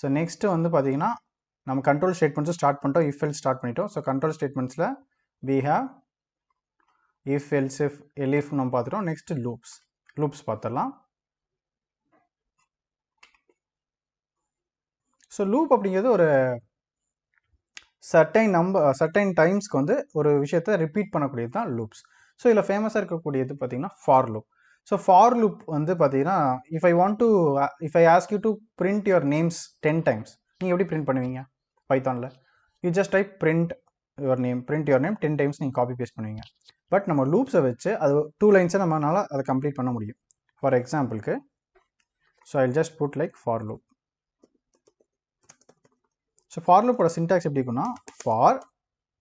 So next வந்து பார்த்தீங்கன்னா நம்ம கண்ட்ரோல் ஸ்டேட்மெண்ட்ஸும் ஸ்டார்ட் பண்ணிட்டோம், இஃப் எல்ஸ் ஸ்டார்ட் பண்ணிட்டோம். ஸோ கண்ட்ரோல் ஸ்டேட்மெண்ட்ஸில் we have if else if elif நம்ம பார்த்துட்டோம். நெக்ஸ்ட் லூப்ஸ் பார்த்துடலாம். ஸோ லூப் அப்படிங்கிறது ஒரு சர்டைன் டைம்ஸ்க்கு வந்து ஒரு விஷயத்தை ரிப்பீட் பண்ணக்கூடியது தான் லூப்ஸ். ஸோ இதில் ஃபேமஸாக இருக்கக்கூடியது பார்த்தீங்கன்னா for loop. So for loop வந்து பார்த்தீங்கன்னா if I ask you to print your names 10 times, நீங்கள் எப்படி பிரிண்ட் பண்ணுவீங்க பைத்தானில்? You just type print your name 10 times நீங்கள் காப்பி பேஸ்ட் பண்ணுவீங்க. பட் நம்ம லூப்ஸை வச்சு அது 2 lines நம்மளால் அதை கம்ப்ளீட் பண்ண முடியும். ஃபார் எக்ஸாம்பிளுக்கு so I just put like for loop. So for லூப்போட சின்டாக்ஸ் எப்படி இருக்குன்னா, ஃபார்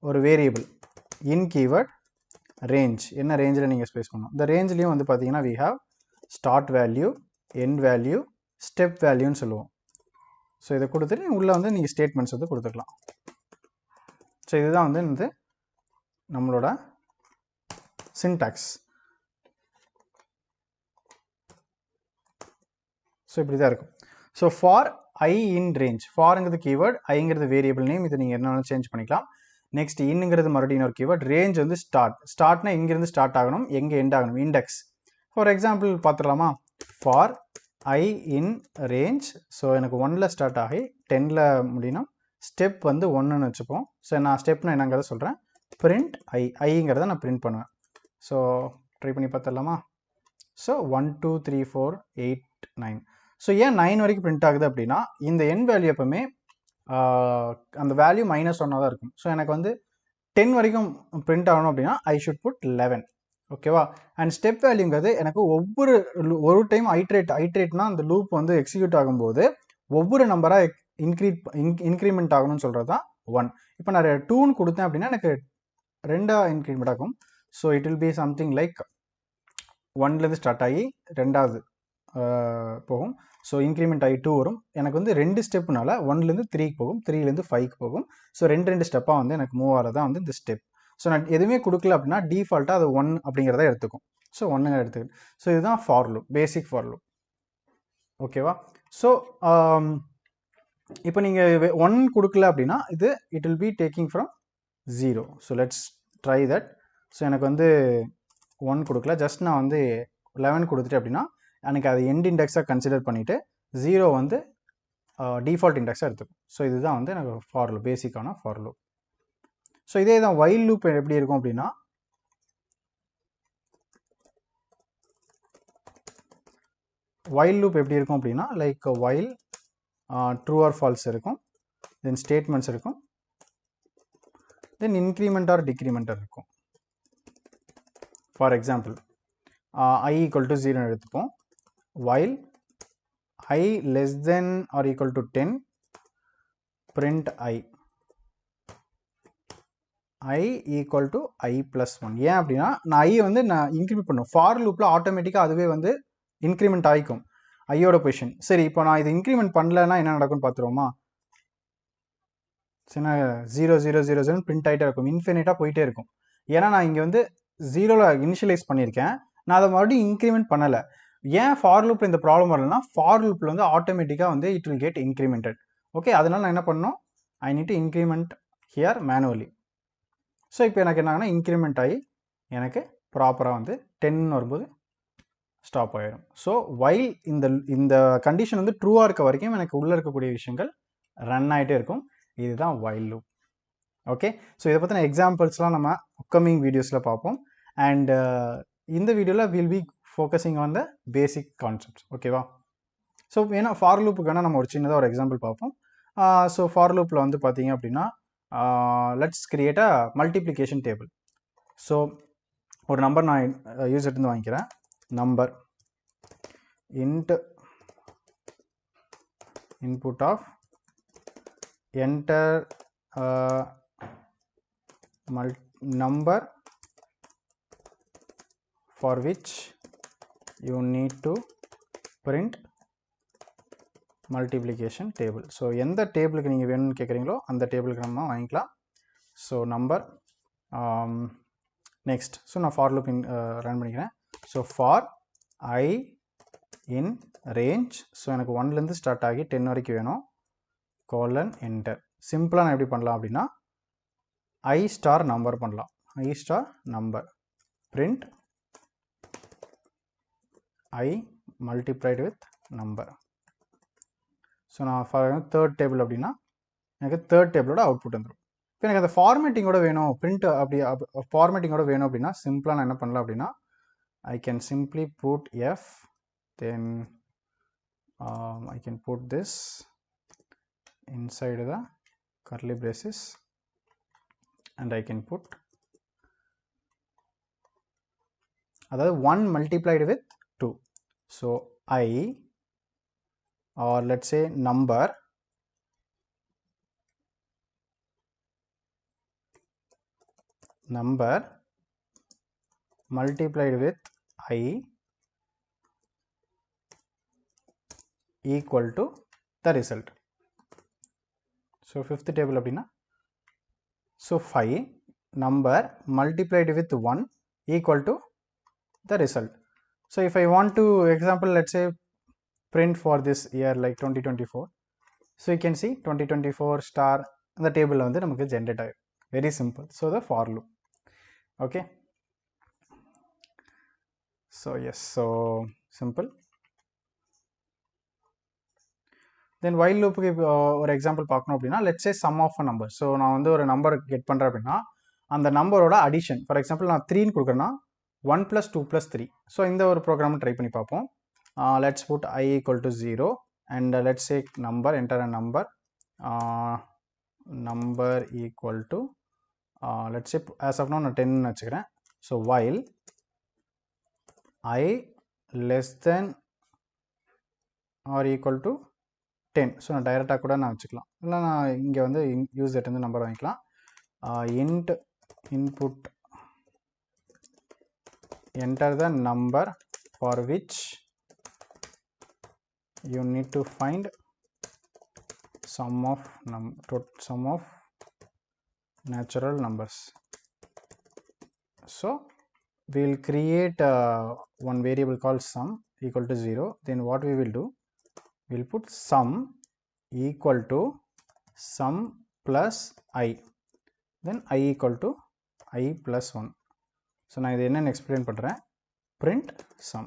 ஒரு வேரியபிள், இன் கீவேர்ட், ரேஞ்ச், என்ன ரேஞ்சில் நீங்கள் ஸ்பேஸ் பண்ணணும். இந்த ரேஞ்ச்லேயும் வந்து பார்த்தீங்கன்னா we have start value, end value, step வேல்யூன்னு சொல்லுவோம். ஸோ இதை கொடுத்துட்டு உள்ளே வந்து நீங்கள் ஸ்டேட்மெண்ட்ஸ் வந்து கொடுத்துக்கலாம். ஸோ இதுதான் வந்து நம்மளோட சின்டாக்ஸ். ஸோ இப்படி தான் இருக்கும். So for i in range, ஃபாருங்கிறது கீவேர்ட், ஐங்கிறது வேரியபிள் நேம், இது நீங்கள் என்ன சேஞ்ச் பண்ணிக்கலாம். நெக்ஸ்ட் இன்னுங்கிறது மறுபடியும் ஒரு கீவேர்ட், ரேஞ்ச் வந்து ஸ்டார்ட்னா இங்கிருந்து ஸ்டார்ட் ஆகணும், எங்கே எண்ட் ஆகணும், இண்டெக்ஸ். ஃபார் எக்ஸாம்பிள் பார்த்துடலாமா? For i in range, so எனக்கு 1ல் ஸ்டார்ட் ஆகி 10ல் முடியணும். ஸ்டெப் வந்து 1ன்னு வச்சுப்போம். ஸோ நான் ஸ்டெப்னா என்னங்கிறத சொல்கிறேன். பிரிண்ட் ஐங்கிறத நான் பிரிண்ட் பண்ணுவேன். ஸோ ட்ரை பண்ணி பார்த்துடலாமா? ஸோ 1 2 3 4 8 9. ஸோ ஏன் 9 வரைக்கும் பிரிண்ட் ஆகுது அப்படின்னா, இந்த என் வேல்யூ எப்பவுமே அந்த வேல்யூ -1 தான் இருக்கும். ஸோ எனக்கு வந்து 10 வரைக்கும் பிரிண்ட் ஆகணும் அப்படின்னா ஐ ஷுட் புட் 11. ஓகேவா? அண்ட் ஸ்டெப் வேல்யூங்கிறது எனக்கு ஒரு டைம் ஐட்ரேட்னா அந்த லூப் வந்து எக்ஸிக்யூட் ஆகும்போது ஒவ்வொரு நம்பராக இன்க்ரிமெண்ட் ஆகணும்னு சொல்கிறது தான் 1. இப்போ நான் 2ன்னு கொடுத்தேன் அப்படின்னா எனக்கு 2 இன்க்ரிமெண்ட் ஆகும். So it will be something like 1லேருந்து ஸ்டார்ட் ஆகி 2வது போகும். ஸோ இன்க்ரிமெண்ட் ஆகி 2 வரும். எனக்கு வந்து 2 ஸ்டெப்னால 1லேருந்து 3க்கு போகும், 3லேருந்து 5க்கு போகும். ஸோ 2 ஸ்டெப்பாக வந்து எனக்கு மூவ் ஆகிறதா வந்து இந்த ஸ்டெப். ஸோ நான் எதுவுமே கொடுக்கல அப்படின்னா டிஃபால்ட்டாக அது 1 அப்படிங்கிறத எடுத்துக்கும். ஸோ 1 எடுத்துக்கும். ஸோ இதுதான் for loop, basic for loop. ஓகேவா? ஸோ இப்போ நீங்கள் 1 கொடுக்கல அப்படின்னா இது it will be taking from 0. So let's try that. So எனக்கு வந்து 1 கொடுக்கல, ஜஸ்ட் நான் வந்து 11 கொடுத்துட்டு அப்படின்னா எனக்கு அது எண்ட் இண்டெக்ஸாக கன்சிடர் பண்ணிவிட்டு 0 வந்து டிஃபால்ட் இண்டெக்ஸாக எடுத்துக்கும். ஸோ இதுதான் வந்து எனக்கு ஃபார் லூப், பேசிக்கான ஃபார் லூப். ஸோ இதே தான் வைல் லூப் எப்படி இருக்கும் அப்படின்னா, வைல் லூப் எப்படி இருக்கும் அப்படின்னா like while true or falls இருக்கும், தென் ஸ்டேட்மெண்ட்ஸ் இருக்கும், தென் இன்க்ரிமெண்ட் ஆர் டிக்ரிமெண்ட் இருக்கும். For example I equal to 0 எடுத்துப்போம். while I less than or equal to 10 print I equal to I plus 1. ஏன் அப்படின்னா நான் I வந்து நான் இன்க்ரிமெண்ட் பண்ணும், ஃபார் லூப்பில் ஆட்டோமேட்டிக்காக அதுவே வந்து இன்க்ரிமெண்ட் ஆகிக்கும் ஐயோட பொசிஷன். சரி, இப்போ நான் இது இன்க்ரிமெண்ட் பண்ணலன்னா என்ன நடக்கும்னு பார்த்துருவோமா? சரிண்ணா, 0 0 0 0 பிரிண்ட் ஆகிட்டே இருக்கும், இன்ஃபினிட்டாக போயிட்டே இருக்கும். ஏன்னா நான் இங்கே வந்து 0ல் இனிஷியலைஸ் பண்ணியிருக்கேன், நான் அதை மறுபடியும் இன்க்ரிமெண்ட் பண்ணலை. ஏன் ஃபார் லூப்பில் இந்த ப்ராப்ளம் வரலன்னா, ஃபார் லூப்பில் வந்து ஆட்டோமேட்டிக்காக வந்து it will get incremented. Okay, அதனால் நான் என்ன பண்ணணும், ஐ need to increment here manually. So இப்போ எனக்கு என்ன ஆகுனா இன்க்ரிமெண்ட் ஆகி எனக்கு ப்ராப்பராக வந்து 10 வரும்போது ஸ்டாப் ஆகிடும். ஸோ வைல் இந்த கண்டிஷன் வந்து ட்ரூவாக இருக்க வரைக்கும் எனக்கு உள்ளே இருக்கக்கூடிய விஷயங்கள் ரன் ஆகிட்டே இருக்கும். இதுதான் வைல் லூப். ஓகே, ஸோ இதை பற்றின எக்ஸாம்பிள்ஸ்லாம் நம்ம அப்கமிங் வீடியோஸில் பார்ப்போம். அண்ட் இந்த வீடியோவில் will be focusing on the basic concepts. ஓகேவா? ஸோ ஏன்னா ஃபார் லூப்புக்கான நம்ம ஒரு சின்னதாக ஒரு எக்ஸாம்பிள் பார்ப்போம். ஸோ ஃபார் லூப்பில் வந்து பார்த்தீங்க அப்படின்னா let's create a multiplication table. So ஒரு நம்பர் நான் யூசர்லேருந்து வாங்கிக்கிறேன், number int input of enter number for which you need to print multiplication table. So எந்த டேபிளுக்கு நீங்கள் வேணும்னு கேட்குறீங்களோ அந்த டேபிளுக்கு நம்ம வாங்கிக்கலாம். So number next. ஸோ நான் ஃபார் லூப் ரன் பண்ணிக்கிறேன். So for I in range, so எனக்கு 1லேருந்து ஸ்டார்ட் ஆகி 10 வரைக்கும் வேணும், கோலன் என்டர். சிம்பிளாக நான் எப்படி பண்ணலாம் அப்படின்னா I ஸ்டார் நம்பர் பண்ணலாம், I star number print I multiplied with number. So நான் ஃபார் தேர்ட் டேபிள் அப்படின்னா எனக்கு தேர்ட் டேபிளோட அவுட்புட் வந்துடும். இப்போ எனக்கு அந்த ஃபார்மேட்டிங்கோட வேணும், பிரிண்ட் அப்படி ஃபார்மேட்டிங்கோட வேணும் அப்படின்னா சிம்பிளாக நான் என்ன பண்ணலாம் அப்படின்னா I can simply put F, then I can put this inside the curly braces and I can put அதாவது 1 multiplied with 2. So I, or let's say number multiplied with I equal to the result. So fifth table அப்படின்னா so 5 number multiplied with 1 equal to the result. So if I want to example, let's say print for this year like 2024, so you can see 2024 star the table வந்து நமக்கு generate ஆகும். Very simple. So the for loop. Okay, so yes, so simple. Then while loop ஒரு example பார்க்கணும் அப்படின்னா let's say sum of a number. So நான் வந்து ஒரு number get பண்ணுறேன் அப்படின்னா அந்த நம்பரோட அடிஷன், ஃபார் எக்ஸாம்பிள் நான் 3ன்னு கொடுக்குறேன்னா 1 + 2 + 3. ஸோ இந்த ஒரு ப்ரோக்ராம் ட்ரை பண்ணி பார்ப்போம். let's put I equal to 0 and let's say number, enter a number, number equal to let's say as of now நான் 10 வச்சுக்கிறேன். So while I less than or equal to 10. So நான் டைரெக்டாக கூட நான் வச்சுக்கலாம், இல்லை நான் இங்கே வந்து யூசர்லேருந்து நம்பர் வாங்கிக்கலாம். int input enter the number for which you need to find sum of natural numbers. So we will create one variable called sum equal to 0. Then what we will do, we will put sum equal to sum plus I, then I equal to I plus 1. So நான் இது என்னென்னு explain பண்ணுறேன். print sum.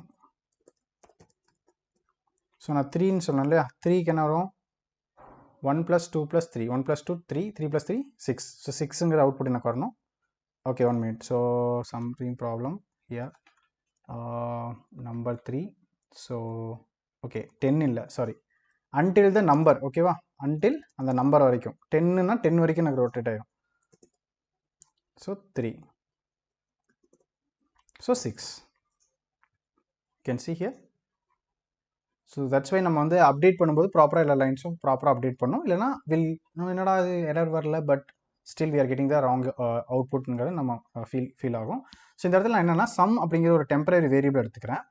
So நான் 3ன்னு சொன்னேன் இல்லையா, 3க்கு என்ன வரும், 1 plus 2 plus 3, 1 plus 2 3, 3 plus 3 6. So 6ங்கிற அவுட்புட் எனக்கு வரணும். Okay, 1 minute. So something problem here. Number 3. So okay 10 இல்லை, சாரி, until the number. ஓகேவா, until அந்த நம்பர் வரைக்கும். 10ன்னா 10 வரைக்கும் எனக்கு ரொட்டேட் ஆகிடும். So 3. So 6. You can see here. So that's why நம்ம வந்து அப்டேட் பண்ணும்போது ப்ராப்பராக எல்லா லைன்ஸும் ப்ராப்பராக அப்டேட் பண்ணணும். இல்லைனா என்னடா அது எரர் வரல, but still we are getting the wrong அவுட்புட்ங்கிறது நம்ம ஃபீல் ஆகும். ஸோ இந்த இடத்துல நான் என்னென்னா சம் அப்படிங்கிற ஒரு டெம்பரரி வேரியபிள் எடுத்துக்கிறேன்.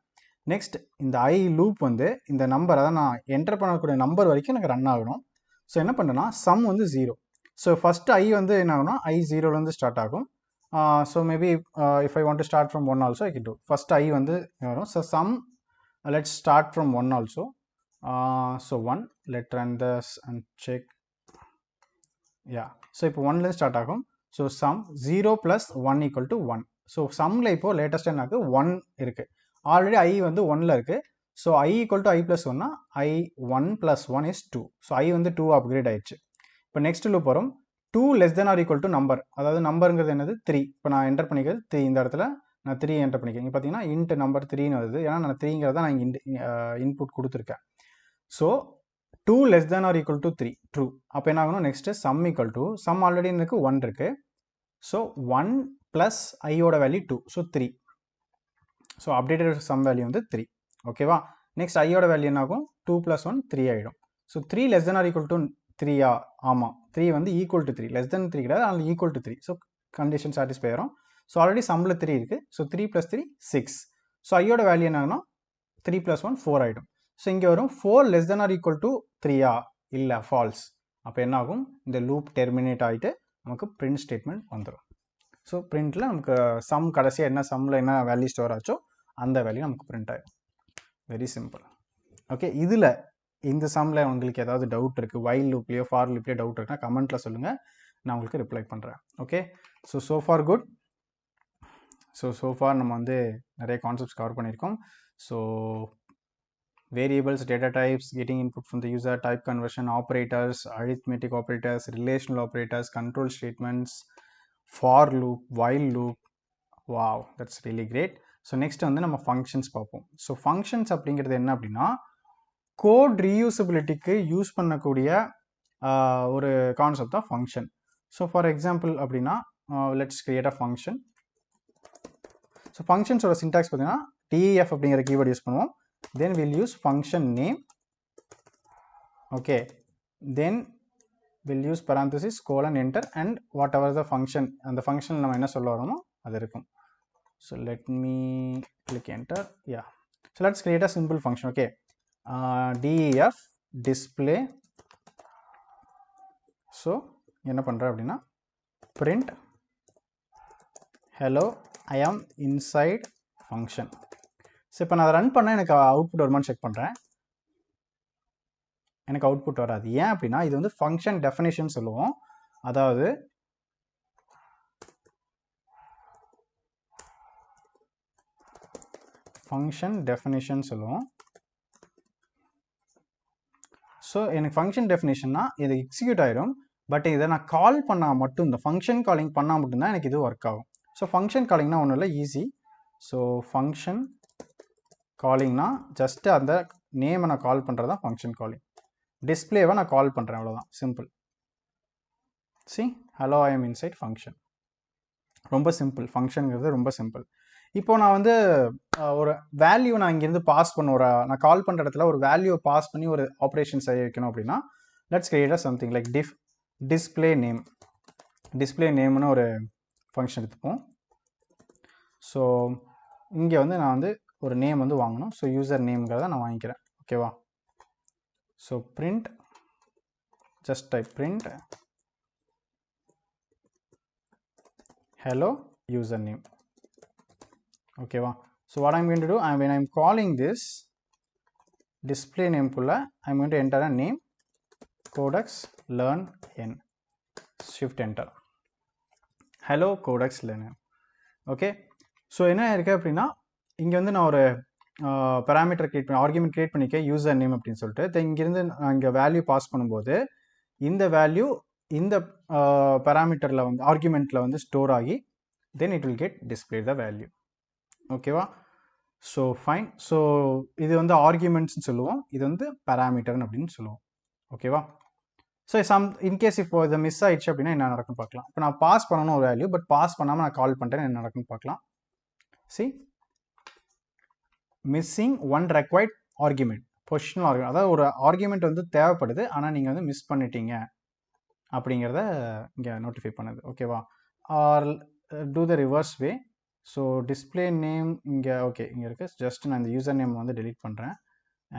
நெக்ஸ்ட் இந்த ஐ லூப் வந்து இந்த நம்பர், அதான் நான் என்டர் பண்ணக்கூடிய நம்பர் வரைக்கும் எனக்கு ரன் ஆகணும். ஸோ என்ன பண்ணுறேன்னா சம் வந்து 0. ஸோ ஃபஸ்ட்டு ஐ வந்து என்ன ஆகும்னா ஐ 0லேருந்து ஸ்டார்ட் ஆகும். So maybe if I want to start from 1 also I can do. First i வந்து வரும். So sum, let's start from 1 also. So 1, let's run this and check. Yeah, so இப்போ 1லேருந்து start ஆகும். So sum 0 plus 1 equal to 1. So சம்மில் இப்போ latest என்ன இருக்குது, 1 இருக்குது. ஆல்ரெடி ஐ வந்து 1ல் இருக்குது. So i equal to i plus 1னா i 1 plus 1 is 2. So i வந்து 2 அப்கிரேட் ஆயிடுச்சு. இப்போ நெக்ஸ்ட் லூப் வரும். 2 less than or equal to number, அதாவது நம்பருங்கிறது என்னது 3. இப்போ நான் என்டர் பண்ணிக்கிறது 3. இந்த இடத்துல நான் 3 என்டர் பண்ணிக்கிறேன். இங்கே பார்த்தீங்கன்னா இன்ட் நம்பர் 3ன்னு வருது, ஏன்னா நான் 3ங்கிறத நான் இங்கே இன்புட் கொடுத்துருக்கேன். So 2 less than or equal to 3 true. அப்போ என்ன ஆகணும், next sum equal to, sum already எனக்கு 1 இருக்குது. ஸோ 1 ப்ளஸ் ஐயோட value 2, so 3. So updated sum value வந்து 3. ஓகேவா, நெக்ஸ்ட் ஐயோட வேல்யூ என்ன ஆகும், 2 + 1 3 ஆகிடும். So 3 less than or equal to 3யா, ஆமாம், 3 வந்து ஈக்குவல் டு 3, லெஸ் தென் 3 கிடையாது, அதில் equal to 3. So condition satisfy ஆகிடும். ஸோ ஆல்ரெடி சம்மில் 3 இருக்குது. ஸோ 3 + 3 6. ஸோ ஐயோட வேல்யூ என்னன்னா 3 + 1 4 ஆகிடும். ஸோ இங்கே வரும் 4 less than or equal to 3யா, இல்லை, ஃபால்ஸ். அப்போ என்ன ஆகும், இந்த லூப் டெர்மினேட் ஆகிட்டு நமக்கு பிரிண்ட் ஸ்டேட்மெண்ட் வந்துடும். ஸோ பிரிண்டில் நமக்கு சம் கடைசியாக என்ன சம்மில் என்ன வேல்யூ ஸ்டோர் ஆச்சோ அந்த வேல்யூ நமக்கு பிரிண்ட் ஆகிடும். Very simple. ஓகே, இதில் இந்த சம்மில் உங்களுக்கு ஏதாவது டவுட் இருக்குது, வைல் லூப்லேயோ ஃபார் லூப்லேயோ டவுட் இருக்குன்னா கமெண்ட்டில் சொல்லுங்கள், நான் உங்களுக்கு ரிப்ளை பண்ணுறேன். Okay, so far good. So far நம்ம வந்து நிறைய கான்செப்ட்ஸ் கவர் பண்ணியிருக்கோம். So variables, data types, getting input from the user, type conversion, operators, arithmetic operators, relational operators, control statements, for loop, while loop. Wow, that's really great. So next வந்து நம்ம functions பார்ப்போம். So functions அப்படிங்கிறது என்ன அப்படின்னா code ரீயூசபிலிட்டிக்கு use பண்ணக்கூடிய ஒரு concept தான் function. So for example அப்படின்னா let's create a function. So ஃபங்க்ஷன்ஸோட சின்டாக்ஸ் பார்த்தீங்கன்னா def அப்படிங்கிற கீவேர்ட் யூஸ் பண்ணுவோம். Then will use function name. Okay, then will use parenthesis colon enter and whatever the function, அந்த function நம்ம என்ன சொல்ல வரோமோ அது இருக்கும். So let me click enter. Yeah, so let's create a simple function. Okay, def display. So என்ன பண்ணுறேன் அப்படின்னா print hello I am inside function. So இப்போ நான் ரன் பண்ண எனக்கு அவுட்புட் வருமானு செக் பண்ணுறேன். எனக்கு அவுட்புட் வராது. ஏன் அப்படின்னா இது வந்து ஃபங்க்ஷன் டெஃபினிஷன் சொல்லுவோம். அதாவது ஃபங்க்ஷன் டெஃபினிஷன் சொல்லுவோம். ஸோ எனக்கு ஃபங்க்ஷன் டெஃபினிஷன்னா இது எக்ஸிக்யூட் ஆயிடும். பட் இதை நான் கால் பண்ணால் மட்டும், இந்த ஃபங்க்ஷன் காலிங் பண்ணால் மட்டும்தான் எனக்கு இது ஒர்க் ஆகும். ஸோ ஃபங்க்ஷன் காலிங்னா ஒன்றும் இல்லை, ஈஸி. ஸோ ஃபங்க்ஷன் காலிங்னா ஜஸ்ட்டு அந்த நேமை நான் கால் பண்ணுறது தான் ஃபங்க்ஷன் காலிங். டிஸ்பிளேவை நான் கால் பண்ணுறேன், அவ்வளோதான், simple. C hello I am inside function. ரொம்ப சிம்பிள், ஃபங்க்ஷனுங்கிறது ரொம்ப சிம்பிள். இப்போ நான் வந்து ஒரு வேல்யூ நான் இங்கேருந்து பாஸ் பண்ண, நான் கால் பண்ணுற இடத்துல ஒரு வேல்யூவை பாஸ் பண்ணி ஒரு ஆப்ரேஷன் செய்ய வைக்கணும் அப்படின்னா let's create something like display name. Display நேம்னு ஒரு ஃபங்க்ஷன் எடுத்துப்போம். ஸோ இங்கே வந்து நான் வந்து ஒரு நேம் வந்து வாங்கணும். ஸோ யூசர் நேம்ங்கிறத நான் வாங்கிக்கிறேன். ஓகேவா, so print, just type print hello username. ஓகேவா, so what I'm going to do, when I'm calling this display name குள்ள I'm going to enter a name. CodeXLearnN, shift enter. Hello CodeXLearnN. Okay, so என்ன இருக்குது அப்படின்னா இங்கே வந்து நான் ஒரு parameter create பண்ணி ஆர்குமெண்ட் கிரியேட் பண்ணிக்க யூசர் நேம் அப்படின்னு சொல்லிட்டு இங்கேருந்து இங்கே வேல்யூ பாஸ் பண்ணும்போது இந்த வேல்யூ இந்த பேராமீட்டரில் வந்து ஆர்குமெண்ட்டில் வந்து ஸ்டோர் ஆகி then it will get display the value. ஓகேவா? So fine. ஸோ இது வந்து ஆர்குமெண்ட்ஸ்னு சொல்லுவோம், இது வந்து பேராமீட்டர்னு அப்படின்னு சொல்லுவோம். ஓகேவா? ஸோ இன்கேஸ் இப்போ இதை மிஸ் ஆயிடுச்சு அப்படின்னா என்ன நடக்குன்னு பார்க்கலாம். இப்போ நான் பாஸ் பண்ணணும் ஒரு வேல்யூ, பட் பாஸ் பண்ணாமல் நான் கால் பண்ணிட்டேன், என்ன நடக்குன்னு பார்க்கலாம். C missing one required argument, positional argument, அதாவது ஒரு ஆர்குமெண்ட் வந்து தேவைப்படுது ஆனால் நீங்கள் வந்து மிஸ் பண்ணிட்டீங்க அப்படிங்கிறத இங்கே நோட்டிஃபை பண்ணுது. ஓகேவா? ஆர் டூ த ரிவர்ஸ் வே. ஸோ டிஸ்பிளே நேம் இங்கே ஓகே இங்கே இருக்குது, ஜஸ்ட் நான் இந்த யூசர் நேம் வந்து டெலீட் பண்ணுறேன்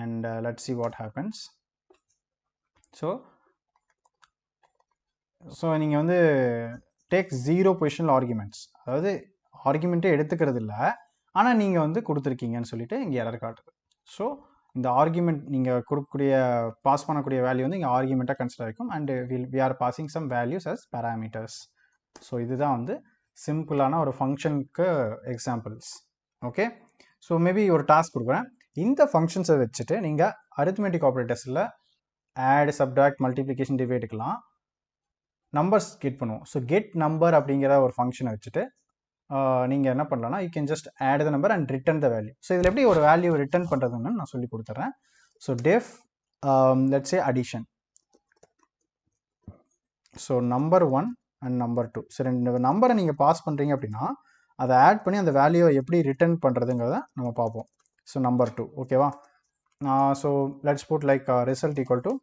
and let's see what happens. So நீங்கள் வந்து டேக் 0 பொசிஷனல் ஆர்குமெண்ட்ஸ், அதாவது ஆர்குமெண்ட்டே எடுத்துக்கிறது இல்லை ஆனால் நீங்கள் வந்து கொடுத்துருக்கீங்கன்னு சொல்லிட்டு இங்கே எரர் காட்டுது. ஸோ இந்த ஆர்குமெண்ட் நீங்கள் கொடுக்கக்கூடிய பாஸ் பண்ணக்கூடிய வேல்யூ வந்து இங்கே ஆர்குமெண்ட்டாக கன்சிடர் ஆகிக்கும் and we are passing some values as parameters. So இதுதான் வந்து சிம்பிளான ஒரு ஃபங்க்ஷனுக்கு எக்ஸாம்பிள்ஸ். ஓகே, ஸோ மேபி ஒரு டாஸ்க் கொடுக்குறேன், இந்த ஃபங்க்ஷன்ஸை வச்சுட்டு நீங்கள் அரித்மெட்டிக் ஆப்ரேட்டர்ஸில் ஆட், சப்ட்ராக்ட், மல்டிப்ளிகேஷன், டிவைடுக்கெலாம் நம்பர்ஸ் கெட் பண்ணுவோம். ஸோ கெட் நம்பர் அப்படிங்கிற ஒரு ஃபங்க்ஷனை வச்சுட்டு நீங்கள் என்ன பண்ணலாம்னா you can just add the number and return the value. So இதில் எப்படி ஒரு வேல்யூ ரிட்டன் பண்ணுறதுன்னு நான் சொல்லி கொடுத்துட்றேன். So def let's say addition. So number 1 and number 2, so ரெண்டு நம்பரை நீங்கள் பாஸ் பண்ணுறீங்க அப்படின்னா அதை ஆட் பண்ணி அந்த வேல்யூவை எப்படி ரிட்டர்ன் பண்ணுறதுங்கிறத நம்ம பார்ப்போம். ஸோ நம்பர் 2 ஓகேவா? So let's put like result equal to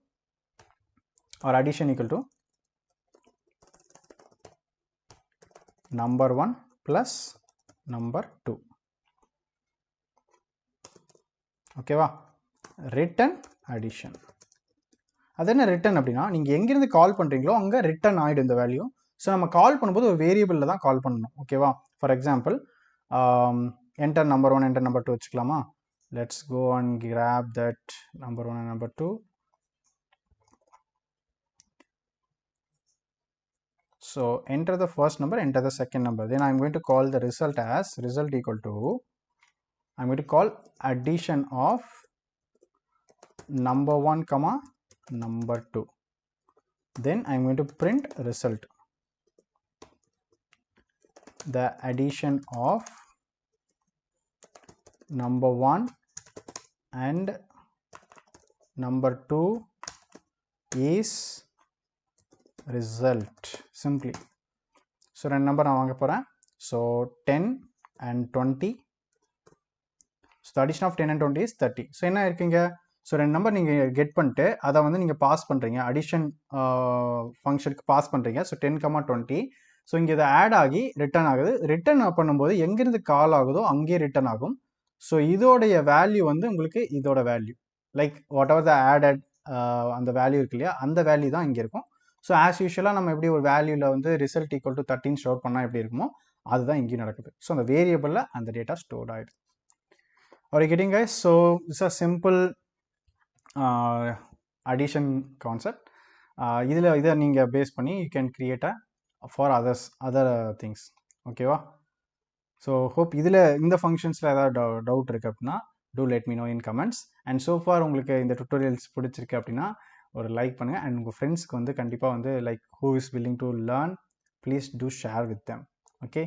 or addition equal to number 1 plus number 2. ஓகேவா? Return addition. அது என்ன ரிட்டன் அப்படின்னா நீங்கள் எங்கேருந்து கால் பண்ணுறீங்களோ அங்கே ரிட்டன் ஆகிடும் இந்த வேல்யூ. ஸோ நம்ம கால் பண்ணும்போது ஒரு வேரியபிளில் தான் கால் பண்ணணும். ஓகேவா? For example enter number 1 enter number 2 வச்சுக்கலாமா? Let's go and grab that number 1 and number 2. So enter the first number, enter the second number. Then I'm going to call the result as result equal to, I'm going to call addition of number 1 comma number 2. Then I'm going to print result. The addition of number 1 and number 2 is result simply. So ரெண்டு number நான் வாங்க போகிறேன். So 10 and 20. So the addition of 10 and 20 is 30. So என்ன இருக்குங்க? So ரெண்டு number நீங்கள் get பண்ணிட்டு அதை வந்து நீங்கள் பாஸ் பண்ணுறீங்க, அடிஷன் ஃபங்க்ஷனுக்கு பாஸ் பண்ணுறீங்க. ஸோ 10, 20. ஸோ இங்கே இதை ஆட் ஆகி ரிட்டர்ன் ஆகுது. ரிட்டர்ன் பண்ணும்போது எங்கேருந்து கால் ஆகுதோ அங்கேயே ரிட்டர்ன் ஆகும். ஸோ இதோடைய வேல்யூ வந்து உங்களுக்கு இதோட value like what ever the added அந்த வேல்யூ இருக்கு இல்லையா, அந்த வேல்யூ தான் இங்கே இருக்கும். ஸோ ஆஸ் யூஷுவலாக நம்ம எப்படி ஒரு வேல்யூவில் வந்து ரிசல்ட் ஈக்குவல் டு 13 ஸ்டோர் பண்ணால் எப்படி இருக்குமோ அதுதான் இங்கேயும் நடக்குது. ஸோ அந்த வேரியபிளில் அந்த டேட்டா ஸ்டோர் ஆகிடுது. Are you getting guys? So it's a simple addition concept. இதை நீங்கள் பேஸ் பண்ணி you can create a for other things. ஓகேவா? ஸோ ஹோப் இதில் இந்த ஃபங்க்ஷன்ஸில் ஏதாவது டவுட் இருக்குது அப்படின்னா do let me know in comments. And so far உங்களுக்கு இந்த டுட்டோரியல்ஸ் பிடிச்சிருக்கு அப்படின்னா ஒரு லைக் பண்ணுங்கள் அண்ட் உங்கள் ஃப்ரெண்ட்ஸ்க்கு வந்து கண்டிப்பாக வந்து like who is willing to learn, please do share with them. Okay.